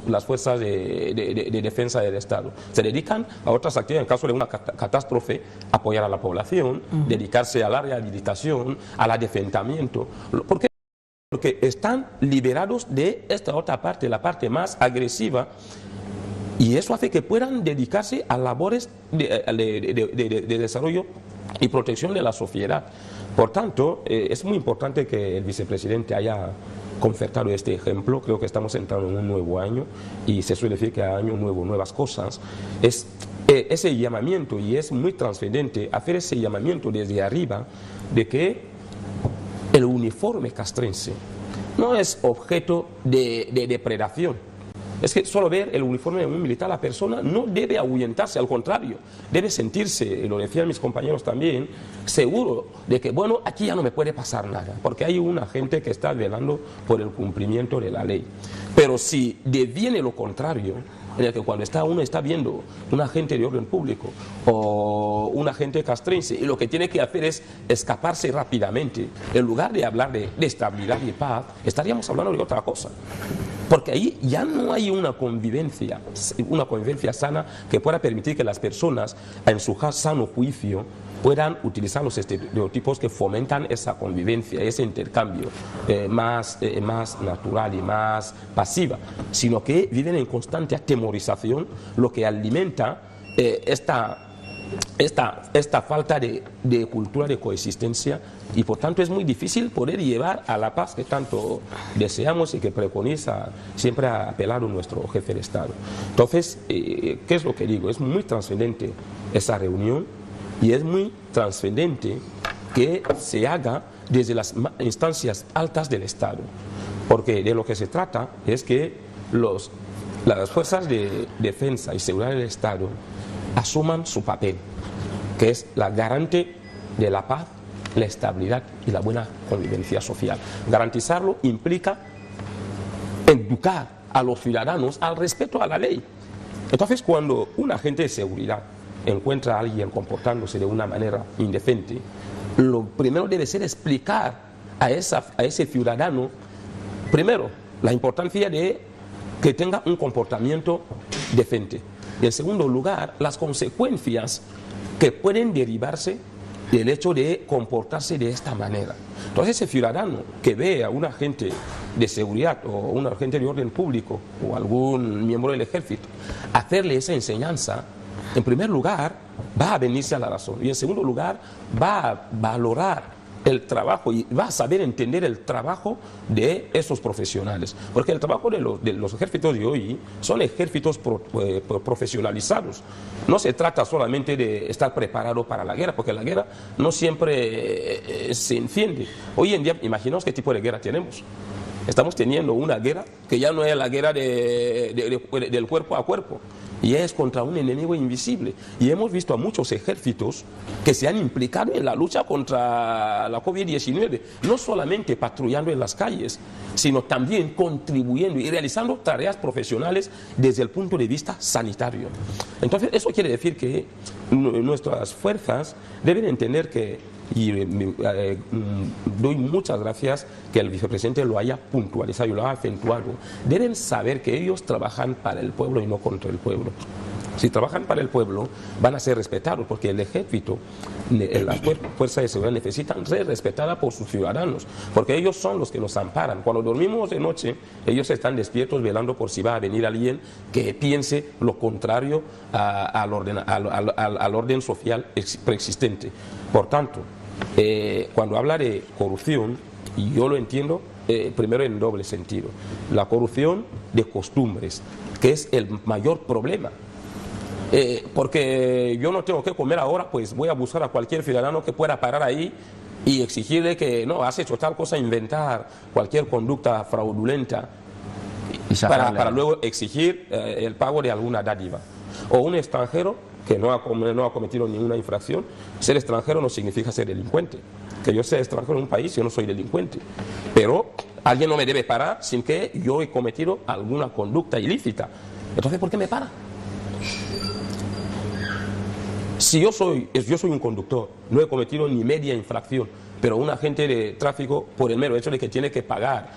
las fuerzas de defensa del Estado. Se dedican a otras actividades, en caso de una catástrofe, apoyar a la población, dedicarse a la rehabilitación, al adefentamiento. ¿Por qué? Porque están liberados de esta otra parte, la parte más agresiva, y eso hace que puedan dedicarse a labores de desarrollo y protección de la sociedad. Por tanto, es muy importante que el vicepresidente haya concertado este ejemplo. Creo que estamos entrando en un nuevo año y se suele decir que año nuevo, nuevas cosas. Es ese llamamiento, y es muy trascendente hacer ese llamamiento desde arriba de que el uniforme castrense no es objeto de depredación. Es que solo ver el uniforme de un militar, la persona no debe ahuyentarse, al contrario, debe sentirse, y lo decían mis compañeros también, seguro de que, bueno, aquí ya no me puede pasar nada, porque hay una gente que está velando por el cumplimiento de la ley. Pero si deviene lo contrario, en el que cuando uno está viendo un agente de orden público o un agente castrense y lo que tiene que hacer es escaparse rápidamente, en lugar de hablar de estabilidad y paz, estaríamos hablando de otra cosa. Porque ahí ya no hay una convivencia sana que pueda permitir que las personas, en su sano juicio, puedan utilizar los estereotipos que fomentan esa convivencia, ese intercambio más natural y más pasiva, sino que viven en constante atemorización, lo que alimenta esta falta de cultura de coexistencia, y por tanto es muy difícil poder llevar a la paz que tanto deseamos y que preconiza siempre ha apelado nuestro jefe de Estado. Entonces, ¿qué es lo que digo? Es muy trascendente esa reunión, y es muy trascendente que se haga desde las instancias altas del Estado, porque de lo que se trata es que las fuerzas de defensa y seguridad del Estado asuman su papel, que es la garante de la paz, la estabilidad y la buena convivencia social. Garantizarlo implica educar a los ciudadanos al respeto a la ley. Entonces, cuando un agente de seguridad encuentra a alguien comportándose de una manera indecente, lo primero debe ser explicar a ese ciudadano, primero, la importancia de que tenga un comportamiento decente. Y en segundo lugar, las consecuencias que pueden derivarse del hecho de comportarse de esta manera. Entonces, ese ciudadano que ve a un agente de seguridad o un agente de orden público o algún miembro del ejército hacerle esa enseñanza, en primer lugar, va a venirse a la razón, y en segundo lugar, va a valorar el trabajo y va a saber entender el trabajo de esos profesionales, porque el trabajo de los ejércitos de hoy son ejércitos profesionalizados. No se trata solamente de estar preparado para la guerra, porque la guerra no siempre se enciende. Hoy en día, imaginaos qué tipo de guerra tenemos. Estamos teniendo una guerra que ya no es la guerra del cuerpo a cuerpo, y es contra un enemigo invisible. Y hemos visto a muchos ejércitos que se han implicado en la lucha contra la COVID-19, no solamente patrullando en las calles, sino también contribuyendo y realizando tareas profesionales desde el punto de vista sanitario. Entonces, eso quiere decir que nuestras fuerzas deben entender que, y doy muchas gracias que el vicepresidente lo haya puntualizado y lo haya acentuado, deben saber que ellos trabajan para el pueblo y no contra el pueblo. Si trabajan para el pueblo, van a ser respetados, porque el ejército, las fuerzas de seguridad necesitan ser respetadas por sus ciudadanos, porque ellos son los que nos amparan. Cuando dormimos de noche, ellos están despiertos velando por si va a venir alguien que piense lo contrario al orden social preexistente. Por tanto, cuando habla de corrupción, y yo lo entiendo primero en doble sentido, la corrupción de costumbres, que es el mayor problema. Porque yo no tengo que comer ahora, pues voy a buscar a cualquier ciudadano que pueda parar ahí y exigirle que no, has hecho tal cosa, inventar cualquier conducta fraudulenta para luego exigir el pago de alguna dádiva. O un extranjero que no ha cometido ninguna infracción. Ser extranjero no significa ser delincuente. Que yo sea extranjero en un país, yo no soy delincuente. Pero alguien no me debe parar sin que yo he cometido alguna conducta ilícita. Entonces, ¿por qué me para? Si yo soy un conductor, no he cometido ni media infracción, pero un agente de tráfico, por el mero hecho de que tiene que pagar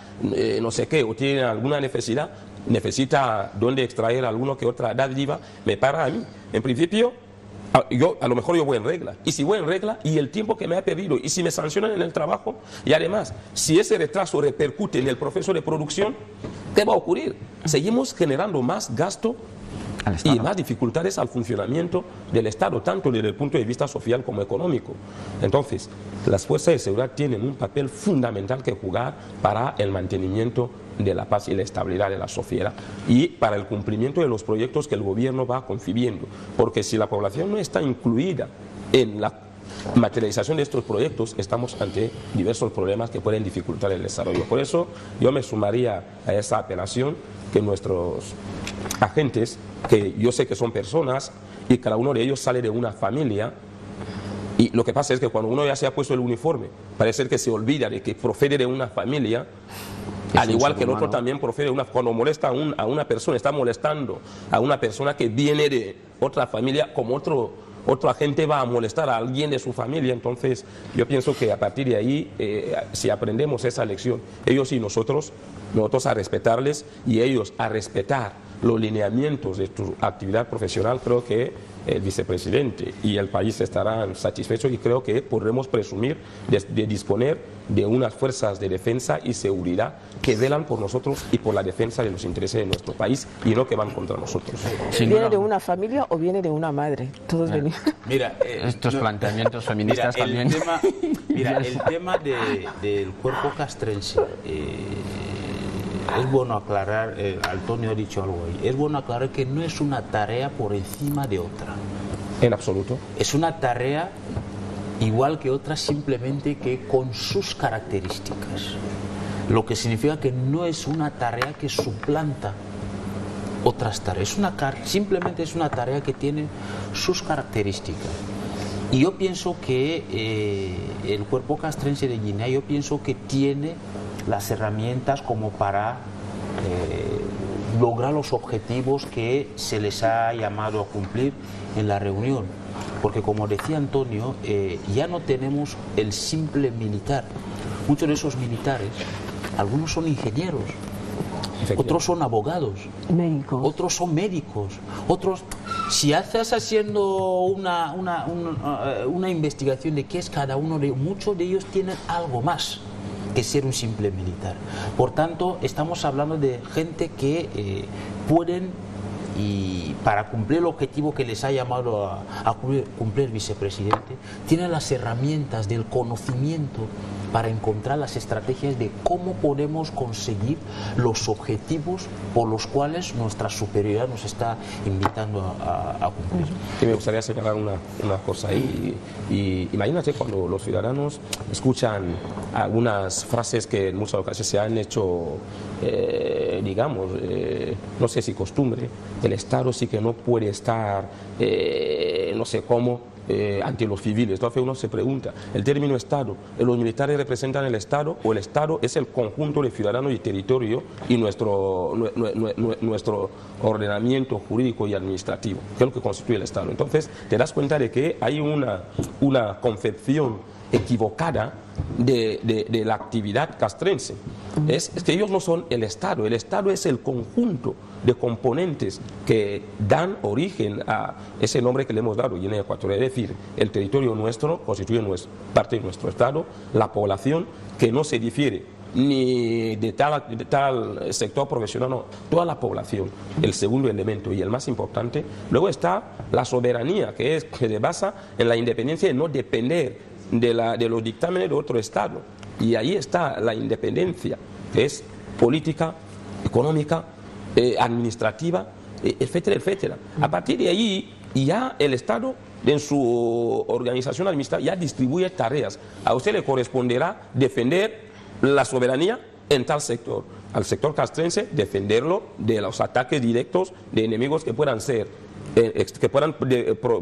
no sé qué o tiene alguna necesidad, necesita dónde extraer alguno que otra dádiva, me para a mí. En principio, a lo mejor yo voy en regla, y si voy en regla, y el tiempo que me ha perdido, y si me sancionan en el trabajo, y además, si ese retraso repercute en el proceso de producción, ¿qué va a ocurrir? Seguimos generando más gasto y más dificultades al funcionamiento del Estado, tanto desde el punto de vista social como económico. Entonces, las fuerzas de seguridad tienen un papel fundamental que jugar para el mantenimiento de la paz y la estabilidad de la sociedad y para el cumplimiento de los proyectos que el gobierno va concibiendo, porque si la población no está incluida en la materialización de estos proyectos, estamos ante diversos problemas que pueden dificultar el desarrollo. Por eso yo me sumaría a esa apelación que nuestros agentes, que yo sé que son personas y cada uno de ellos sale de una familia, y lo que pasa es que cuando uno ya se ha puesto el uniforme, parece que se olvida de que procede de una familia, al igual que el otro también procede de una. Cuando molesta a una persona, está molestando a una persona que viene de otra familia, como otro agente va a molestar a alguien de su familia. Entonces yo pienso que a partir de ahí, si aprendemos esa lección, ellos y nosotros a respetarles y ellos a respetar los lineamientos de su actividad profesional, creo que el vicepresidente y el país estarán satisfechos y creo que podremos presumir de disponer de unas fuerzas de defensa y seguridad que velan por nosotros y por la defensa de los intereses de nuestro país y no que van contra nosotros. ¿Viene de una familia o viene de una madre? Todos venimos. Mira, estos planteamientos feministas también. El tema del cuerpo castrense. Es bueno aclarar, Antonio ha dicho algo ahí, es bueno aclarar que no es una tarea por encima de otra. En absoluto. Es una tarea igual que otras, simplemente que con sus características. Lo que significa que no es una tarea que suplanta otras tareas. Simplemente es una tarea que tiene sus características. Y yo pienso que el cuerpo castrense de Guinea, yo pienso que tiene las herramientas como para lograr los objetivos que se les ha llamado a cumplir en la reunión. Porque como decía Antonio, ya no tenemos el simple militar. Muchos de esos militares, algunos son ingenieros, otros son abogados, otros son médicos, otros... Si estás haciendo una investigación de qué es cada uno de ellos, muchos de ellos tienen algo más que ser un simple militar. Por tanto, estamos hablando de gente que pueden, y para cumplir el objetivo que les ha llamado a cumplir el vicepresidente, tienen las herramientas del conocimiento para encontrar las estrategias de cómo podemos conseguir los objetivos por los cuales nuestra superioridad nos está invitando a cumplir. Y me gustaría señalar una cosa ahí. Y imagínate cuando los ciudadanos escuchan algunas frases que en muchas ocasiones se han hecho, digamos, no sé si costumbre, el Estado sí que no puede estar, no sé cómo, ante los civiles. Entonces uno se pregunta, el término Estado, ¿los militares representan el Estado o el Estado es el conjunto de ciudadanos y territorio y nuestro ordenamiento jurídico y administrativo, que es lo que constituye el Estado? Entonces te das cuenta de que hay una concepción equivocada de la actividad castrense. Es que ellos no son el Estado es el conjunto de componentes que dan origen a ese nombre que le hemos dado, Guinea Ecuatorial. Es decir, el territorio nuestro constituye parte de nuestro Estado, la población que no se difiere ni de tal sector profesional, no, toda la población, el segundo elemento y el más importante. Luego está la soberanía, que se basa en la independencia de no depender de los dictámenes de otro Estado. Y ahí está la independencia, que es política, económica, administrativa, etcétera, etcétera. A partir de ahí, ya el Estado, en su organización administrativa, ya distribuye tareas. A usted le corresponderá defender la soberanía en tal sector. Al sector castrense, defenderlo de los ataques directos de enemigos que puedan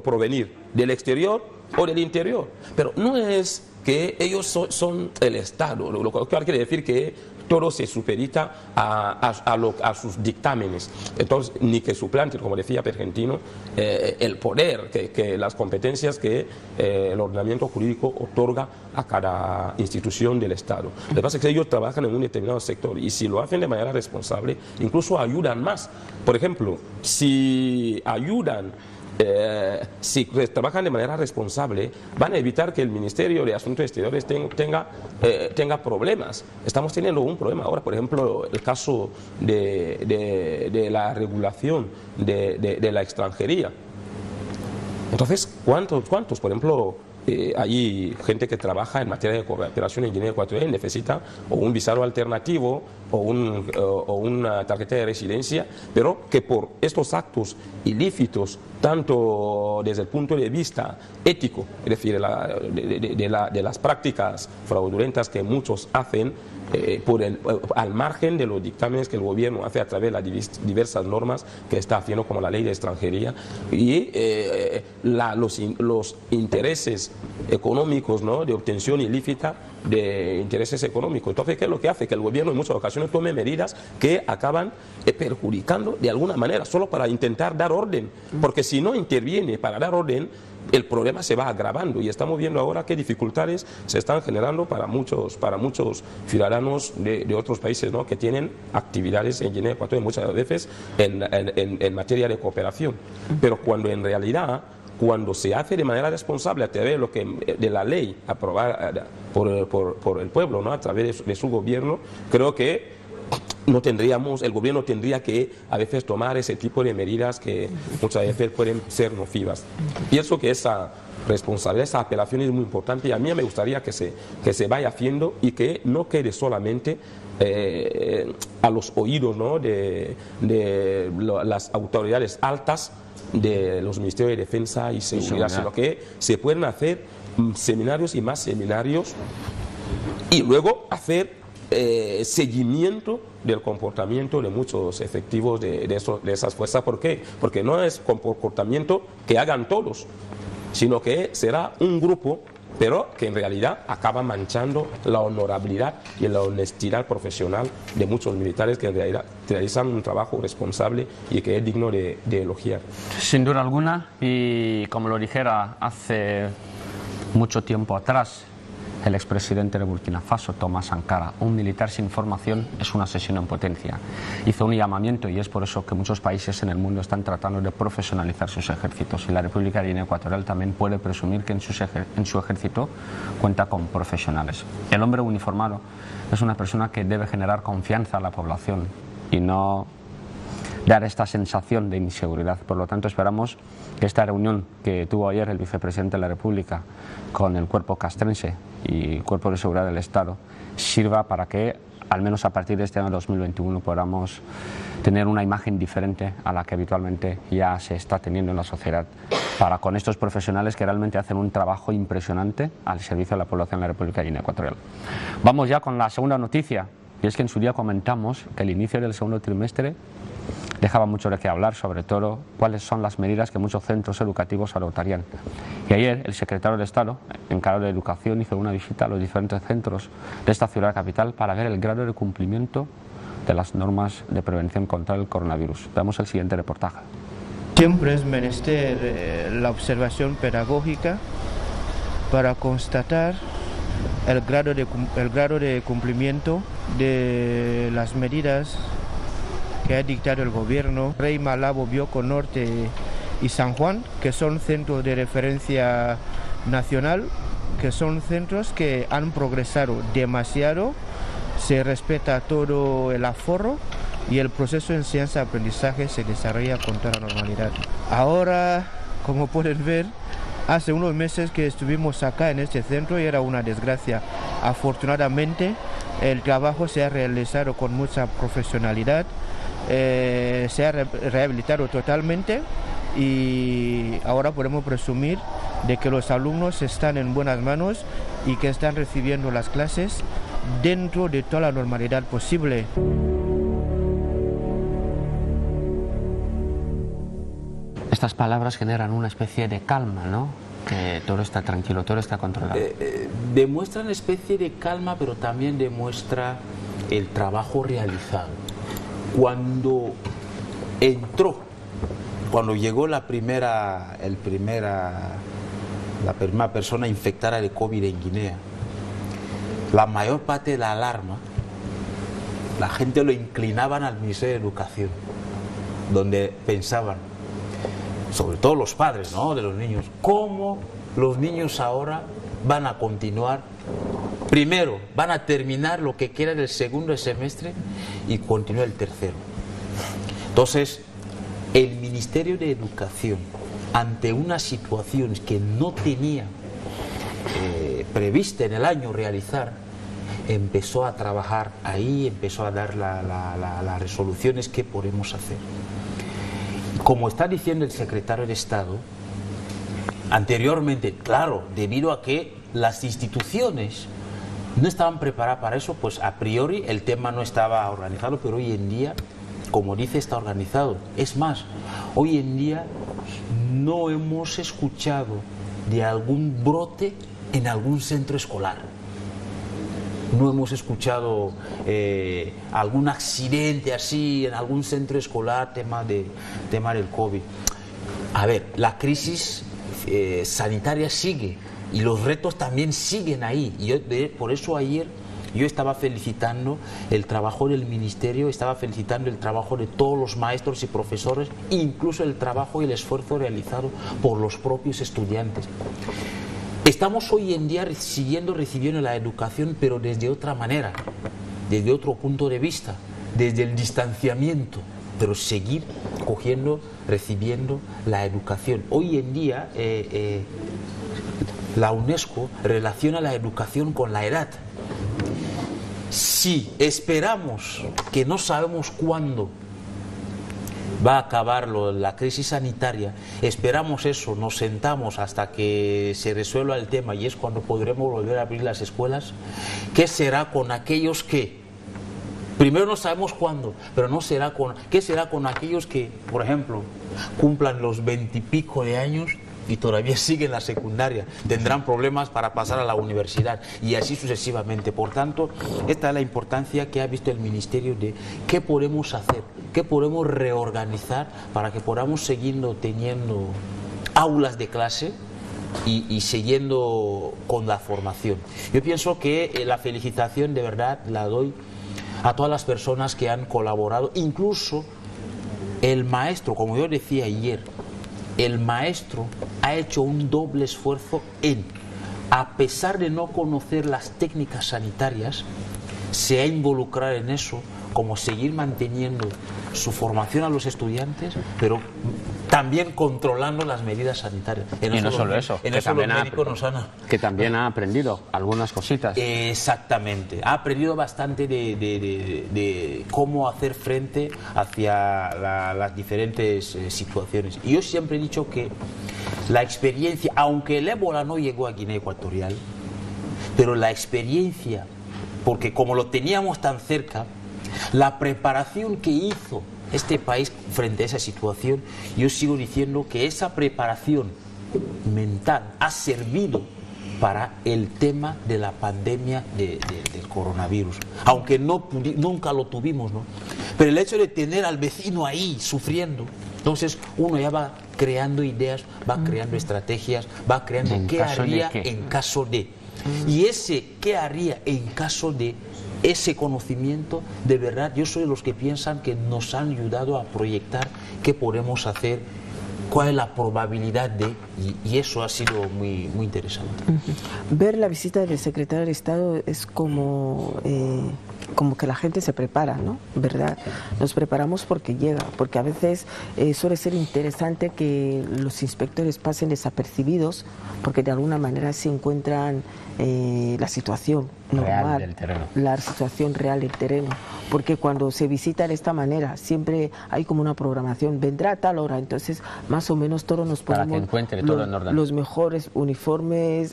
provenir del exterior o del interior. Pero no es que ellos son el Estado, lo cual quiere decir que todo se supedita a sus dictámenes. Entonces, ni que suplante, como decía Pergentino, el poder, que las competencias que el ordenamiento jurídico otorga a cada institución del Estado. Lo que pasa es que ellos trabajan en un determinado sector y si lo hacen de manera responsable, incluso ayudan más. Por ejemplo, si ayudan, si trabajan de manera responsable, van a evitar que el Ministerio de Asuntos Exteriores tenga problemas. Estamos teniendo un problema ahora, por ejemplo, el caso de la regulación de la extranjería. Entonces, ¿cuántos? Por ejemplo, hay gente que trabaja en materia de cooperación en Guinea Ecuatorial, necesita o un visado alternativo o una tarjeta de residencia, pero que por estos actos ilícitos, tanto desde el punto de vista ético, es decir, de las prácticas fraudulentas que muchos hacen, al margen de los dictámenes que el gobierno hace a través de las diversas normas que está haciendo, como la ley de extranjería, y los intereses económicos, ¿no?, de obtención ilícita de intereses económicos. Entonces, ¿qué es lo que hace? Que el gobierno en muchas ocasiones tome medidas que acaban perjudicando de alguna manera, solo para intentar dar orden, porque si no interviene para dar orden, el problema se va agravando y estamos viendo ahora qué dificultades se están generando para muchos ciudadanos de otros países, ¿no?, que tienen actividades en Guinea Ecuatorial muchas veces en materia de cooperación. Pero cuando en realidad, cuando se hace de manera responsable a través de la ley aprobada por el pueblo, ¿no?, a través de su gobierno, creo que el gobierno tendría que a veces tomar ese tipo de medidas que muchas veces pueden ser nocivas. Pienso que esa responsabilidad, esa apelación es muy importante y a mí me gustaría que se vaya haciendo y que no quede solamente a los oídos, ¿no?, de las autoridades altas de los ministerios de Defensa y Seguridad, sino que se pueden hacer seminarios y más seminarios y luego hacer seguimiento del comportamiento de muchos efectivos de esas fuerzas. ¿Por qué? Porque no es comportamiento que hagan todos, sino que será un grupo, pero que en realidad acaba manchando la honorabilidad y la honestidad profesional de muchos militares que en realidad realizan un trabajo responsable y que es digno de elogiar. Sin duda alguna, y como lo dijera hace mucho tiempo atrás el expresidente de Burkina Faso, Thomas Sankara, un militar sin formación es un asesino en potencia. Hizo un llamamiento y es por eso que muchos países en el mundo están tratando de profesionalizar sus ejércitos y la República de Guinea Ecuatorial también puede presumir que en su ejército cuenta con profesionales. El hombre uniformado es una persona que debe generar confianza a la población y no dar esta sensación de inseguridad. Por lo tanto, esperamos que esta reunión que tuvo ayer el vicepresidente de la República con el cuerpo castrense y el cuerpo de seguridad del Estado sirva para que, al menos a partir de este año 2021, podamos tener una imagen diferente a la que habitualmente ya se está teniendo en la sociedad, para con estos profesionales que realmente hacen un trabajo impresionante al servicio de la población de la República de Guinea Ecuatorial. Vamos ya con la segunda noticia, y es que en su día comentamos que el inicio del segundo trimestre dejaba mucho de qué hablar, sobre todo cuáles son las medidas que muchos centros educativos adoptarían. Y ayer el secretario de Estado, encargado de Educación, hizo una visita a los diferentes centros de esta ciudad capital para ver el grado de cumplimiento de las normas de prevención contra el coronavirus. Veamos el siguiente reportaje. Siempre es menester la observación pedagógica para constatar el grado de cumplimiento de las medidas que ha dictado el gobierno. Rey Malabo, Bioko Norte y San Juan, que son centros de referencia nacional, que son centros que han progresado demasiado, se respeta todo el aforo y el proceso de enseñanza-aprendizaje se desarrolla con toda normalidad. Ahora, como pueden ver, hace unos meses que estuvimos acá en este centro y era una desgracia. Afortunadamente, el trabajo se ha realizado con mucha profesionalidad, se ha rehabilitado totalmente y ahora podemos presumir de que los alumnos están en buenas manos y que están recibiendo las clases dentro de toda la normalidad posible. Estas palabras generan una especie de calma, ¿no? Que todo está tranquilo, todo está controlado. Demuestra una especie de calma, pero también demuestra el trabajo realizado. Cuando llegó la primera persona infectada de COVID en Guinea, la mayor parte de la alarma, la gente lo inclinaban al Ministerio de Educación, donde pensaban, sobre todo los padres, ¿no?, de los niños, cómo los niños ahora van a continuar. Primero, van a terminar lo que queda del segundo semestre y continuar el tercero. Entonces, el Ministerio de Educación, ante una situación que no tenía prevista en el año realizar, empezó a trabajar ahí, empezó a dar las resoluciones que podemos hacer. Como está diciendo el secretario de Estado, anteriormente, claro, debido a que las instituciones no estaban preparadas para eso, pues a priori el tema no estaba organizado, pero hoy en día, como dice, está organizado. Es más, hoy en día no hemos escuchado de algún brote en algún centro escolar. No hemos escuchado algún accidente así en algún centro escolar, tema del COVID. A ver, la crisis sanitaria sigue y los retos también siguen ahí. Y por eso ayer yo estaba felicitando el trabajo del Ministerio, estaba felicitando el trabajo de todos los maestros y profesores, incluso el trabajo y el esfuerzo realizado por los propios estudiantes. Estamos hoy en día recibiendo la educación, pero desde otra manera, desde otro punto de vista, desde el distanciamiento, pero seguir recibiendo la educación. Hoy en día la UNESCO relaciona la educación con la edad. Si esperamos, que no sabemos cuándo va a acabar la crisis sanitaria, esperamos eso, nos sentamos hasta que se resuelva el tema y es cuando podremos volver a abrir las escuelas, ¿qué será con aquellos que, primero no sabemos cuándo, pero qué será con aquellos que, por ejemplo, cumplan los 20 y pico de años y todavía siguen la secundaria? Tendrán problemas para pasar a la universidad y así sucesivamente. Por tanto, esta es la importancia que ha visto el Ministerio de qué podemos hacer, qué podemos reorganizar para que podamos seguir teniendo aulas de clase y siguiendo con la formación. Yo pienso que la felicitación de verdad la doy a todas las personas que han colaborado, incluso el maestro, como yo decía ayer, el maestro ha hecho un doble esfuerzo a pesar de no conocer las técnicas sanitarias, se ha involucrado en eso, como seguir manteniendo su formación a los estudiantes, pero también controlando las medidas sanitarias. Y no solo eso, en eso los médicos nos han... Que también ha aprendido algunas cositas. Exactamente, ha aprendido bastante de cómo hacer frente hacia las diferentes situaciones. Y yo siempre he dicho que la experiencia, aunque el ébola no llegó a Guinea Ecuatorial, pero la experiencia, porque como lo teníamos tan cerca, la preparación que hizo este país frente a esa situación, yo sigo diciendo que esa preparación mental ha servido para el tema de la pandemia del coronavirus, aunque nunca lo tuvimos, ¿no? Pero el hecho de tener al vecino ahí sufriendo, entonces uno ya va creando ideas, va creando estrategias, va creando qué haría en caso de. Y ese qué haría en caso de, ese conocimiento, de verdad, yo soy de los que piensan que nos han ayudado a proyectar qué podemos hacer, cuál es la probabilidad de, y eso ha sido muy, muy interesante. Ver la visita del secretario de Estado es como que la gente se prepara, ¿no? ¿Verdad? Nos preparamos porque llega, porque a veces suele ser interesante que los inspectores pasen desapercibidos, porque de alguna manera se encuentran la situación normal, real del terreno. La situación real del terreno, porque cuando se visita de esta manera siempre hay como una programación, vendrá a tal hora, entonces más más o menos todos nos Para ponemos que encuentre todo en orden. los mejores uniformes,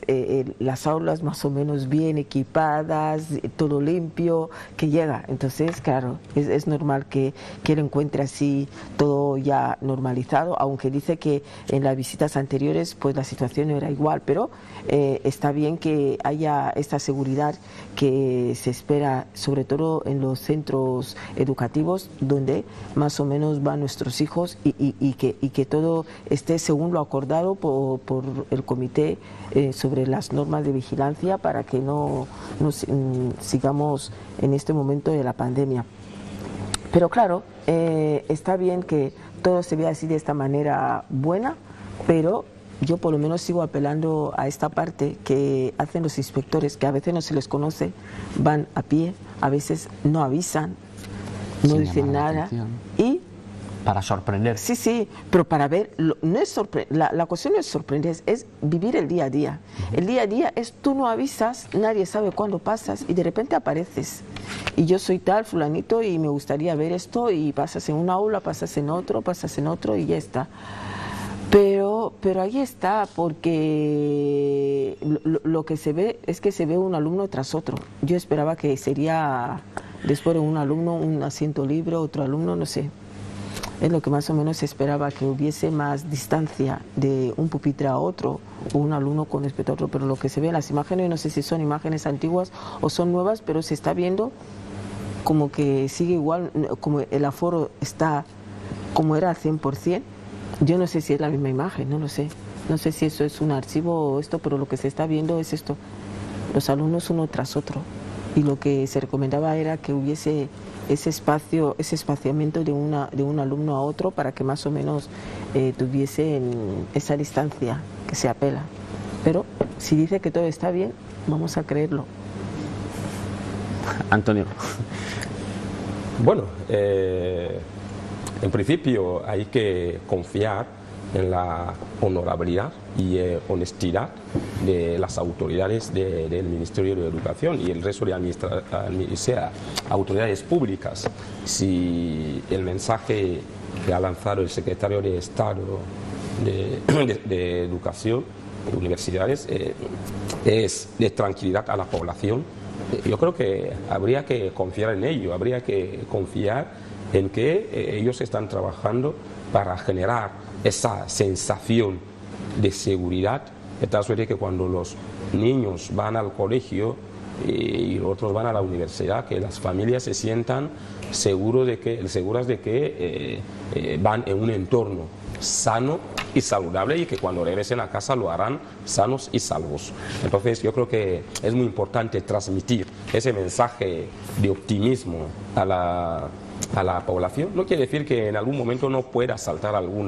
las aulas más o menos bien equipadas, todo limpio, que llega. Entonces, claro, es normal que él encuentre así todo ya normalizado, aunque dice que en las visitas anteriores pues la situación no era igual, pero está bien que haya esta seguridad que se espera, sobre todo en los centros educativos donde más o menos van nuestros hijos, y que todo esté según lo acordado por el comité sobre las normas de vigilancia, para que no sigamos en este momento de la pandemia. Pero claro, está bien que todo se vea así de esta manera buena, pero yo por lo menos sigo apelando a esta parte que hacen los inspectores, que a veces no se les conoce, van a pie, a veces no avisan, no Sin dicen llamar la nada, atención. y Para sorprender. sí, pero para ver, no es la cuestión no es sorprender, es vivir el día a día. El día a día es tú no avisas, nadie sabe cuándo pasas y de repente apareces. Y yo soy tal, fulanito, y me gustaría ver esto, y pasas en un aula, pasas en otro y ya está. Pero ahí está, porque lo que se ve es que se ve un alumno tras otro. Yo esperaba que sería después de un alumno un asiento libre, otro alumno, no sé. Es lo que más o menos se esperaba, que hubiese más distancia de un pupitre a otro, o un alumno con respecto a otro, pero lo que se ve en las imágenes, no sé si son imágenes antiguas o son nuevas, pero se está viendo como que sigue igual, como el aforo está como era al 100%. Yo no sé si es la misma imagen, no lo sé. No sé si eso es un archivo o esto, pero lo que se está viendo es esto. Los alumnos uno tras otro. Y lo que se recomendaba era que hubiese ese espacio, ese espaciamiento de un alumno a otro, para que más o menos tuviesen esa distancia que se apela. Pero si dice que todo está bien, vamos a creerlo. Antonio. Bueno, en principio hay que confiar en la honorabilidad y honestidad de las autoridades del Ministerio de Educación y el resto de autoridades públicas. Si el mensaje que ha lanzado el secretario de Estado de Educación y Universidades es de tranquilidad a la población, yo creo que habría que confiar en ello, habría que confiar en que ellos están trabajando para generar esa sensación de seguridad, de tal suerte que cuando los niños van al colegio y otros van a la universidad, que las familias se sientan seguras de que van en un entorno sano y saludable, y que cuando regresen a casa lo harán sanos y salvos. Entonces yo creo que es muy importante transmitir ese mensaje de optimismo a la población. No quiere decir que en algún momento no pueda saltar algún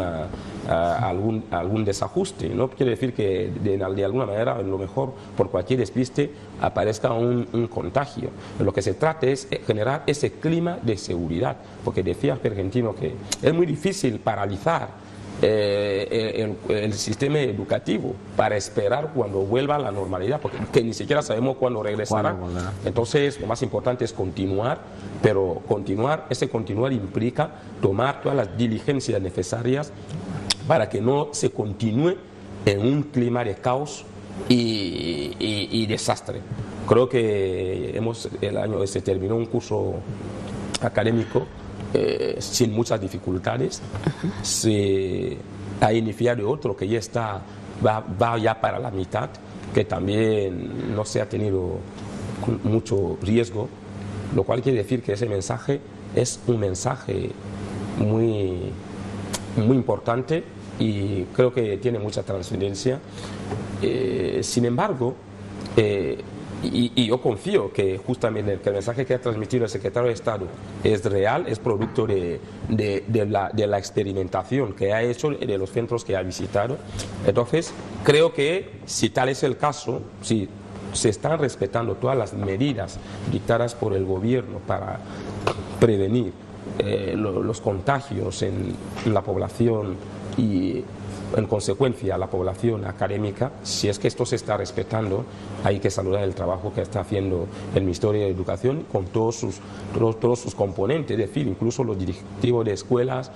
desajuste, no quiere decir que de alguna manera, a lo mejor por cualquier despiste, aparezca un contagio. Lo que se trata es generar ese clima de seguridad, porque decía Pergentino que es muy difícil paralizar el sistema educativo para esperar cuando vuelva a la normalidad, porque ni siquiera sabemos cuándo regresará. Entonces lo más importante es continuar, pero ese continuar implica tomar todas las diligencias necesarias para que no se continúe en un clima de caos y desastre. Creo que el año se terminó un curso académico sin muchas dificultades. Se ha iniciado otro que ya va ya para la mitad, que también no se ha tenido mucho riesgo, lo cual quiere decir que ese mensaje es un mensaje muy, muy importante y creo que tiene mucha trascendencia. Sin embargo, y yo confío que justamente el mensaje que ha transmitido el secretario de Estado es real, es producto de la experimentación que ha hecho de los centros que ha visitado. Entonces, creo que si tal es el caso, si se están respetando todas las medidas dictadas por el gobierno para prevenir los contagios en la población y en consecuencia, la población académica, si es que esto se está respetando, hay que saludar el trabajo que está haciendo el Ministerio de Educación con todos sus componentes, es decir, incluso los directivos de escuelas,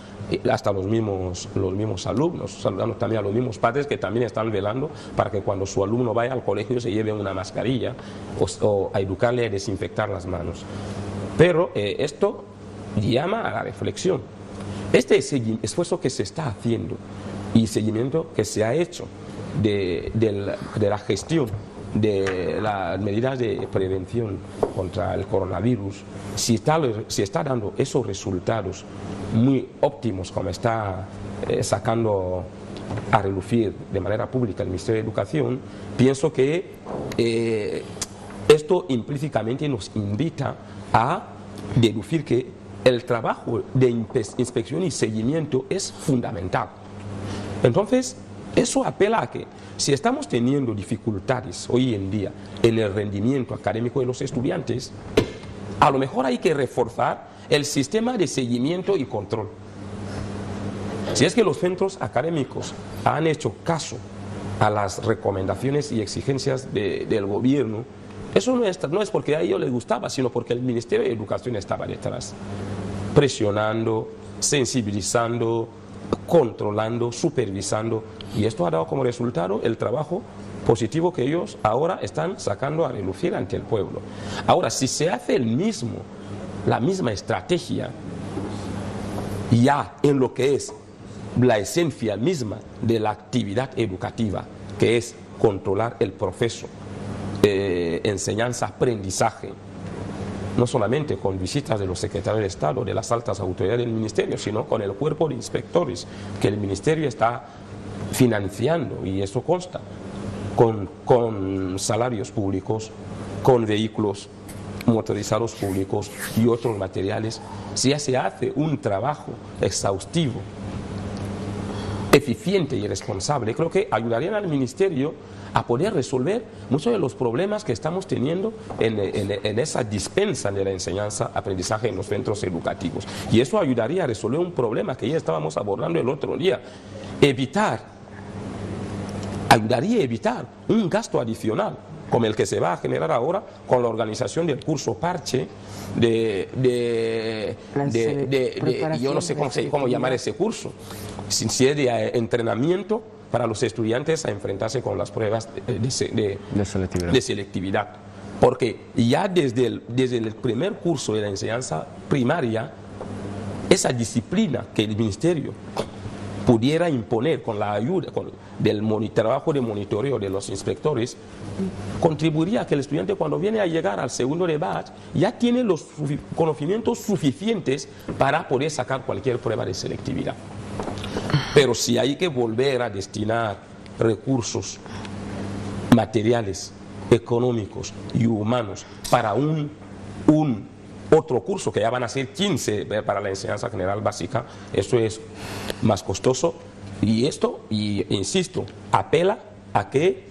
hasta los mismos alumnos. Saludamos también a los mismos padres que también están velando para que cuando su alumno vaya al colegio se lleve una mascarilla o a educarle a desinfectar las manos. Pero esto llama a la reflexión. Este esfuerzo que se está haciendo y seguimiento que se ha hecho de la gestión de las medidas de prevención contra el coronavirus, si está dando esos resultados muy óptimos como está sacando a relucir de manera pública el Ministerio de Educación, pienso que esto implícitamente nos invita a deducir que el trabajo de inspección y seguimiento es fundamental. Entonces, eso apela a que si estamos teniendo dificultades hoy en día en el rendimiento académico de los estudiantes, a lo mejor hay que reforzar el sistema de seguimiento y control. Si es que los centros académicos han hecho caso a las recomendaciones y exigencias del gobierno, eso no es porque a ellos les gustaba, sino porque el Ministerio de Educación estaba detrás, presionando, sensibilizando, controlando, supervisando, y esto ha dado como resultado el trabajo positivo que ellos ahora están sacando a relucir ante el pueblo. Ahora, si se hace la misma estrategia ya en lo que es la esencia misma de la actividad educativa, que es controlar el proceso enseñanza-aprendizaje, no solamente con visitas de los secretarios de Estado, de las altas autoridades del Ministerio, sino con el cuerpo de inspectores que el Ministerio está financiando, y eso consta, con salarios públicos, con vehículos motorizados públicos y otros materiales. Si ya se hace un trabajo exhaustivo, eficiente y responsable, creo que ayudarían al Ministerio a poder resolver muchos de los problemas que estamos teniendo en esa dispensa de la enseñanza-aprendizaje en los centros educativos. Y eso ayudaría a resolver un problema que ya estábamos abordando el otro día. Ayudaría a evitar un gasto adicional, como el que se va a generar ahora con la organización del curso parche yo no sé cómo llamar ese curso, si es de entrenamiento para los estudiantes a enfrentarse con las pruebas de selectividad. Porque ya desde el primer curso de la enseñanza primaria, esa disciplina que el Ministerio pudiera imponer con la ayuda del trabajo de monitoreo de los inspectores, contribuiría a que el estudiante, cuando viene a llegar al segundo de batch, ya tiene los conocimientos suficientes para poder sacar cualquier prueba de selectividad. Pero si hay que volver a destinar recursos materiales, económicos y humanos para otro curso, que ya van a ser 15 para la enseñanza general básica, eso es más costoso. Y insisto, apela a que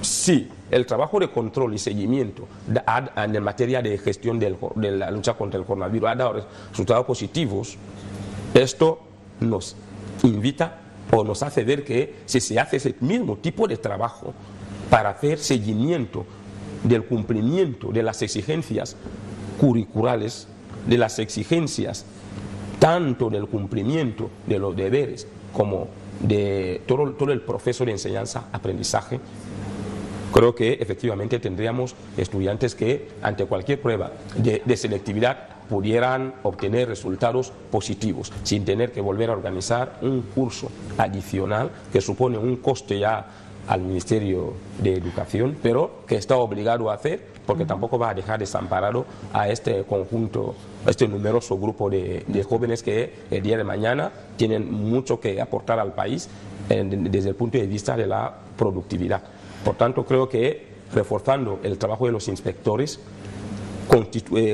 si el trabajo de control y seguimiento en materia de gestión de la lucha contra el coronavirus ha dado resultados positivos, esto nos invita o nos hace ver que si se hace ese mismo tipo de trabajo para hacer seguimiento del cumplimiento de las exigencias curriculares, de las exigencias tanto del cumplimiento de los deberes como de todo el proceso de enseñanza-aprendizaje, creo que efectivamente tendríamos estudiantes que ante cualquier prueba de selectividad pudieran obtener resultados positivos, sin tener que volver a organizar un curso adicional que supone un coste ya al Ministerio de Educación, pero que está obligado a hacer, porque tampoco va a dejar desamparado a este conjunto, a este numeroso grupo de jóvenes que el día de mañana tienen mucho que aportar al país desde el punto de vista de la productividad. Por tanto, creo que reforzando el trabajo de los inspectores,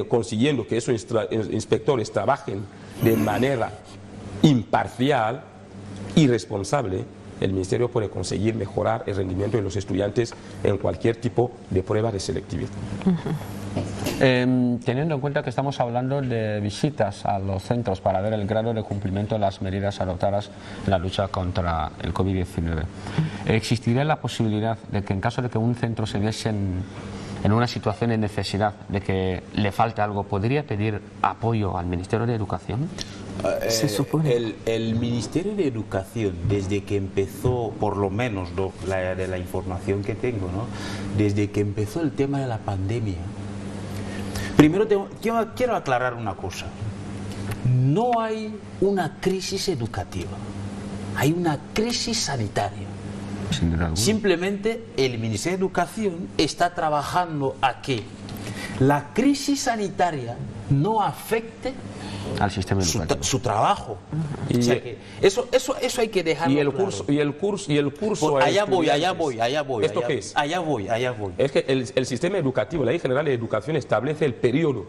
consiguiendo que esos inspectores trabajen de manera imparcial y responsable, el Ministerio puede conseguir mejorar el rendimiento de los estudiantes en cualquier tipo de prueba de selectividad. Teniendo en cuenta que estamos hablando de visitas a los centros para ver el grado de cumplimiento de las medidas adoptadas en la lucha contra el COVID-19, ¿existiría la posibilidad de que en caso de que un centro se viese en una situación de necesidad, de que le falte algo, podría pedir apoyo al Ministerio de Educación? Se supone. El Ministerio de Educación, desde que empezó, por lo menos de la información que tengo, ¿no? Desde que empezó el tema de la pandemia, primero quiero aclarar una cosa. No hay una crisis educativa, hay una crisis sanitaria. Simplemente el Ministerio de Educación está trabajando a que la crisis sanitaria no afecte al sistema educativo, su trabajo. O sea que eso hay que dejarlo claro. Y el curso allá voy. ¿Esto qué es? Allá voy. Es que el sistema educativo, la Ley General de Educación establece el periodo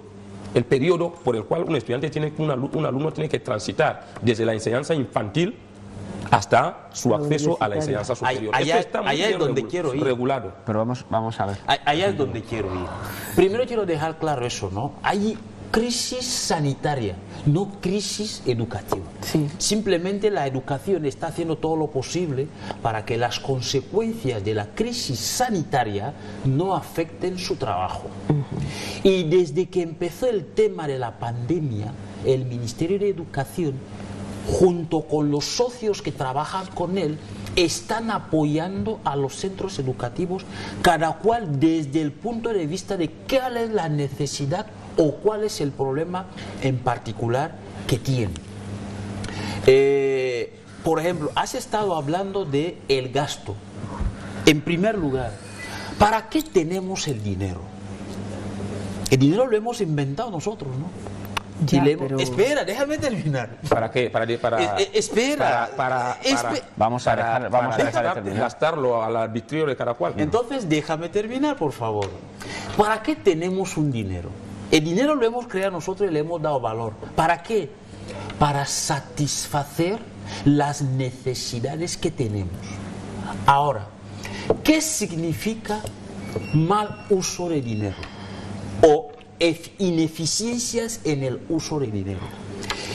por el cual un alumno tiene que transitar desde la enseñanza infantil hasta su acceso a la enseñanza superior. Allá Esto está es donde quiero ir. Regulado. Pero vamos a ver. Allá es donde quiero ir. Primero quiero dejar claro eso, ¿no? Hay crisis sanitaria, no crisis educativa. Sí. Simplemente la educación está haciendo todo lo posible para que las consecuencias de la crisis sanitaria no afecten su trabajo. Y desde que empezó el tema de la pandemia, el Ministerio de Educación, junto con los socios que trabajan con él, están apoyando a los centros educativos, cada cual desde el punto de vista de cuál es la necesidad o cuál es el problema en particular que tienen. Por ejemplo, has estado hablando de el gasto. En primer lugar, ¿para qué tenemos el dinero? El dinero lo hemos inventado nosotros, ¿no? Ya, pero... Espera, déjame terminar. ¿Para qué? Espera. Vamos a dejar de terminar. Gastarlo al arbitrio de cada cual. Entonces, déjame terminar, por favor. ¿Para qué tenemos un dinero? El dinero lo hemos creado nosotros y le hemos dado valor. ¿Para qué? Para satisfacer las necesidades que tenemos. Ahora, ¿qué significa mal uso de dinero? O ineficiencias en el uso de dinero.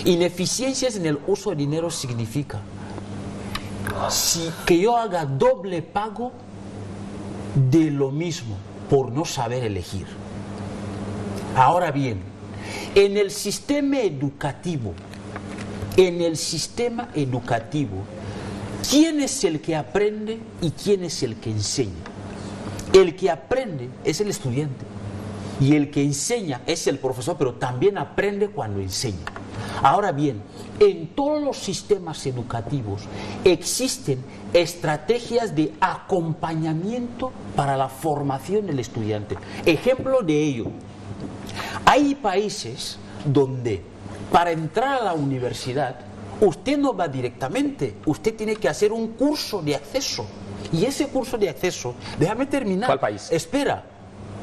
Ineficiencias en el uso de dinero significa que yo haga doble pago de lo mismo por no saber elegir. Ahora bien, en el sistema educativo, ¿quién es el que aprende y quién es el que enseña? El que aprende es el estudiante. Y el que enseña es el profesor, pero también aprende cuando enseña. Ahora bien, en todos los sistemas educativos existen estrategias de acompañamiento para la formación del estudiante. Ejemplo de ello, hay países donde para entrar a la universidad usted no va directamente, usted tiene que hacer un curso de acceso. Y ese curso de acceso, déjame terminar. ¿Cuál país? Espera.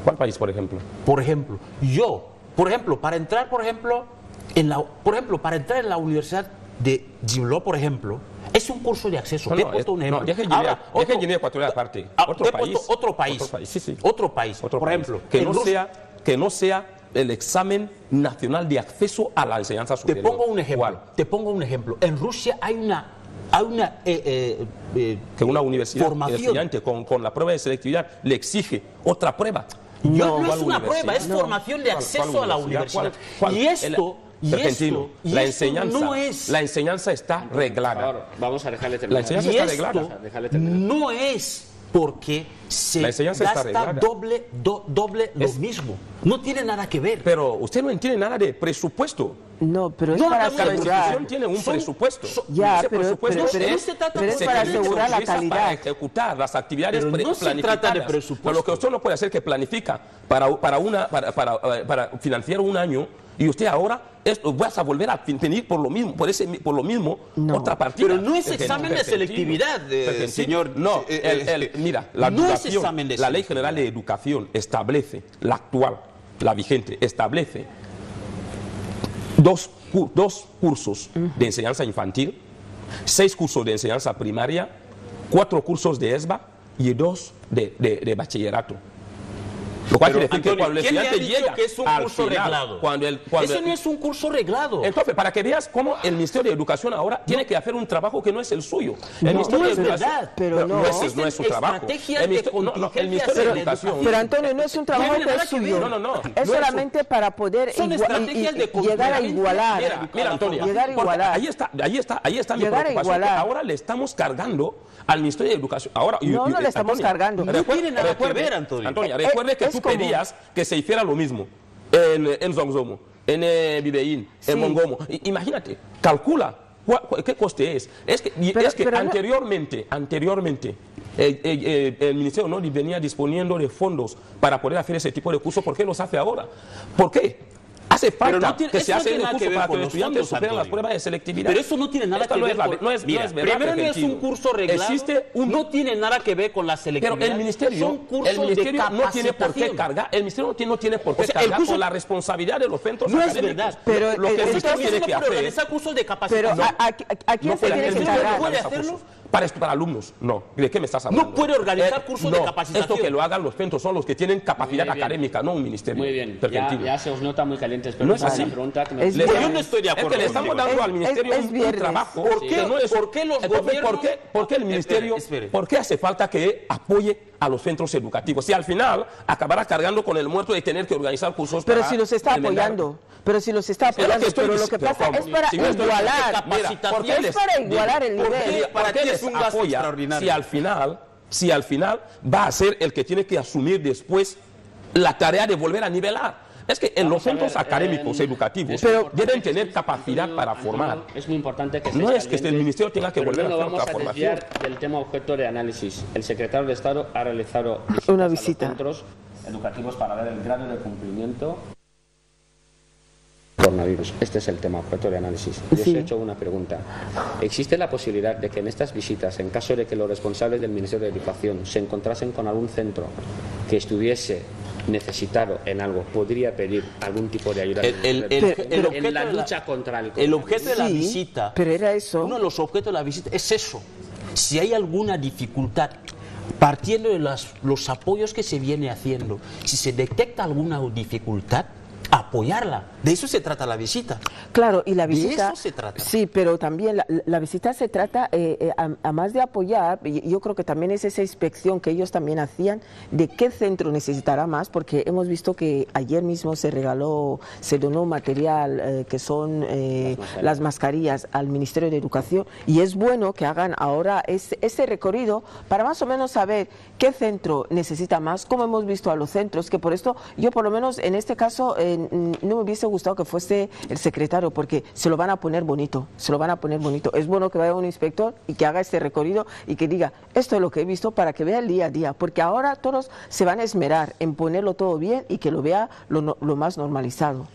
¿Cuál país, por ejemplo? Por ejemplo, para entrar, para entrar en la Universidad de Jimlo, por ejemplo, es un curso de acceso. Te he puesto un ejemplo. Deje Guinea Ecuatorial aparte. Otro país. Sí, sí. Otro país. Por ejemplo, que no sea el examen nacional de acceso a la enseñanza superior. Te pongo un ejemplo. En Rusia hay una que una universidad, el estudiante con la prueba de selectividad le exige otra prueba. No es una prueba, es formación de acceso a la universidad. La enseñanza está reglada. Vamos a dejarle terminar. La enseñanza está reglada. No es porque se gasta doble lo mismo. No tiene nada que ver. Pero usted no entiende nada de presupuesto. No, pero es para cada institución tiene un presupuesto. Ya, ese presupuesto pero es para asegurar la calidad. Para ejecutar las actividades pero no se trata de presupuesto. Pero lo que usted no puede hacer es que planifica para financiar un año y usted ahora vas a volver a pedir por lo mismo otra partida. Pero no es examen de selectividad, señor. No, mira, la Ley General de Educación establece, la actual, la vigente, establece dos cursos de enseñanza infantil, 6 cursos de enseñanza primaria, 4 cursos de ESBA y 2 de bachillerato. Lo cual Pero, quiere decir que Antonio, cuando el ¿quién le ha estudiante dicho llega que es un al curso final, reglado? cuando Ese no es un curso reglado. Entonces, para que veas cómo el Ministerio de Educación ahora tiene que hacer un trabajo que no es el suyo. El No, Ministerio no de es Educación, verdad, pero no. no es su trabajo. Estrategias El de Ministerio, el contingencia Ministerio de de Educación. Pero Antonio, no es un trabajo tiene que nada es que ver. suyo. No, Es no es solamente para poder Son estrategias de llegar a igualar. Mira, Antonio, llegar a porque igualar. ahí está mi Llegar a preocupación, que igualar. ahora le estamos cargando al Ministerio de Educación. Ahora, No le estamos cargando. No tiene nada que ver, Antonio. Recuerde que Es tú como- pedías que se hiciera lo mismo en Zongzomo, en Bideín, Sí. en Mongomo. Imagínate, calcula qué coste es. Es que Pero no- anteriormente, el Ministerio no venía disponiendo de fondos para poder hacer ese tipo de cursos. ¿Por qué los hace ahora? ¿Por qué? Hace falta no tiene- que eso se no hace tiene el nada curso que ver para que con los los estudiantes fondos, superen las Antonio. pruebas de selectividad. Pero eso no tiene nada Esta que no ver es la- con... no es Mira, verdad, primero no es Argentino. un curso reglado, Existe un... no tiene nada que ver con la selectividad. Pero el ministerio son cursos no tiene por qué de cargar, el ministerio no tiene por qué O sea, el cargar curso- con la responsabilidad de los centros No es académicos. verdad. Pero lo que el entonces ministerio Entonces tiene no que puede hacer organizar cursos de Pero capacitación. ¿a quién no se puede, tiene el que ministerio cargar? no puede hacerlo para alumnos. No, ¿de qué me estás hablando? No puede organizar cursos de no, capacitación. Esto que lo hagan los centros son los que tienen capacidad Muy bien. académica, no un ministerio. Muy bien, pergentino. ya se os nota muy calientes, pero No es una así. pregunta que me Es Les bien. Yo no estoy de acuerdo Es que le estamos contigo. dando al ministerio Es un viernes. trabajo. ¿Por qué- que no es- por qué los Entonces, gobiernos- ¿por qué el ministerio, Espere. por qué hace falta que apoye a los centros educativos? Si al final acabará cargando con el muerto de tener que organizar cursos Pero para si los está enmendar. apoyando. Pero si los está Es lo que apoyando. estoy Pero lo que diciendo, pasa ¿cómo? es para Si no estoy- igualar. Mira, ¿por qué Es les- para igualar el ¿por qué- nivel. ¿Para Para qué ti les es un gasto apoya extraordinario. si al final va a ser el que tiene que asumir después la tarea de volver a nivelar? Es que en los Vamos a centros ver, académicos educativos es importante deben que tener este capacidad estudio, para Antonio, formar. Es muy importante que No estés es que el caliente, ministerio tenga que pero volver a no hacer nos otra vamos a formación. desviar del tema objeto de análisis. El secretario de Estado ha realizado Una visitas visita. a los centros educativos para ver el grado de cumplimiento coronavirus. Este es el tema objeto de análisis. Yo os Sí. he hecho una pregunta. ¿Existe la posibilidad de que en estas visitas, en caso de que los responsables del Ministerio de Educación se encontrasen con algún centro que estuviese necesitado en algo, podría pedir algún tipo de ayuda? El en objeto la de la- lucha contra el El objeto de la Sí, visita, pero era eso. uno de los objetos de la visita es eso. Si hay alguna dificultad, partiendo de los apoyos que se viene haciendo, si se detecta alguna dificultad, apoyarla. De eso se trata la visita. Claro, y la De visita... eso se trata. Sí, pero también la visita se trata, a más de apoyar, yo creo que también es esa inspección que ellos también hacían de qué centro necesitará más, porque hemos visto que ayer mismo se donó material que son las mascarillas al Ministerio de Educación, y es bueno que hagan ahora ese recorrido para más o menos saber qué centro necesita más, como hemos visto a los centros, que por esto yo por lo menos en este caso no me hubiese gustado que fuese el secretario, porque se lo van a poner bonito, se lo van a poner bonito. Es bueno que vaya un inspector y que haga este recorrido y que diga, esto es lo que he visto, para que vea el día a día, porque ahora todos se van a esmerar en ponerlo todo bien y que lo vea lo más normalizado.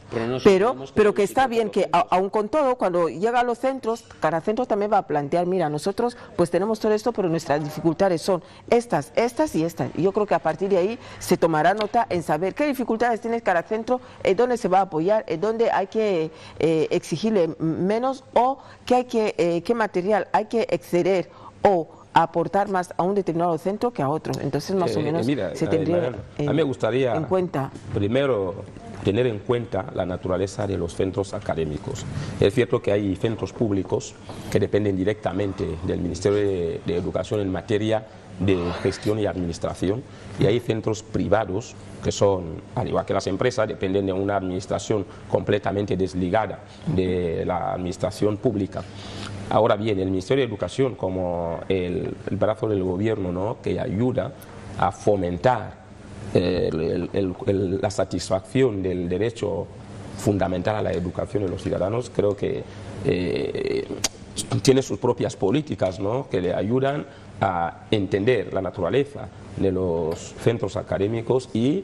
Pero que está bien que, aun con todo, cuando llega a los centros, cada centro también va a plantear, mira, nosotros pues tenemos todo esto, pero nuestras dificultades son estas y estas. Y yo creo que a partir de ahí se tomará nota en saber qué dificultades tiene cada centro, dónde se va a apoyar, dónde hay que exigirle menos, o qué material hay que exceder o aportar más a un determinado centro que a otro. Entonces más o menos Mira, se tendría Mariano, a mí me gustaría en cuenta. primero tener en cuenta la naturaleza de los centros académicos. Es cierto que hay centros públicos que dependen directamente del Ministerio de Educación en materia de gestión y administración, y hay centros privados que son, al igual que las empresas, dependen de una administración completamente desligada de la administración pública. Ahora bien, el Ministerio de Educación, como el brazo del gobierno, ¿no?, que ayuda a fomentar la satisfacción del derecho fundamental a la educación de los ciudadanos, creo que tiene sus propias políticas, ¿no?, que le ayudan a entender la naturaleza de los centros académicos y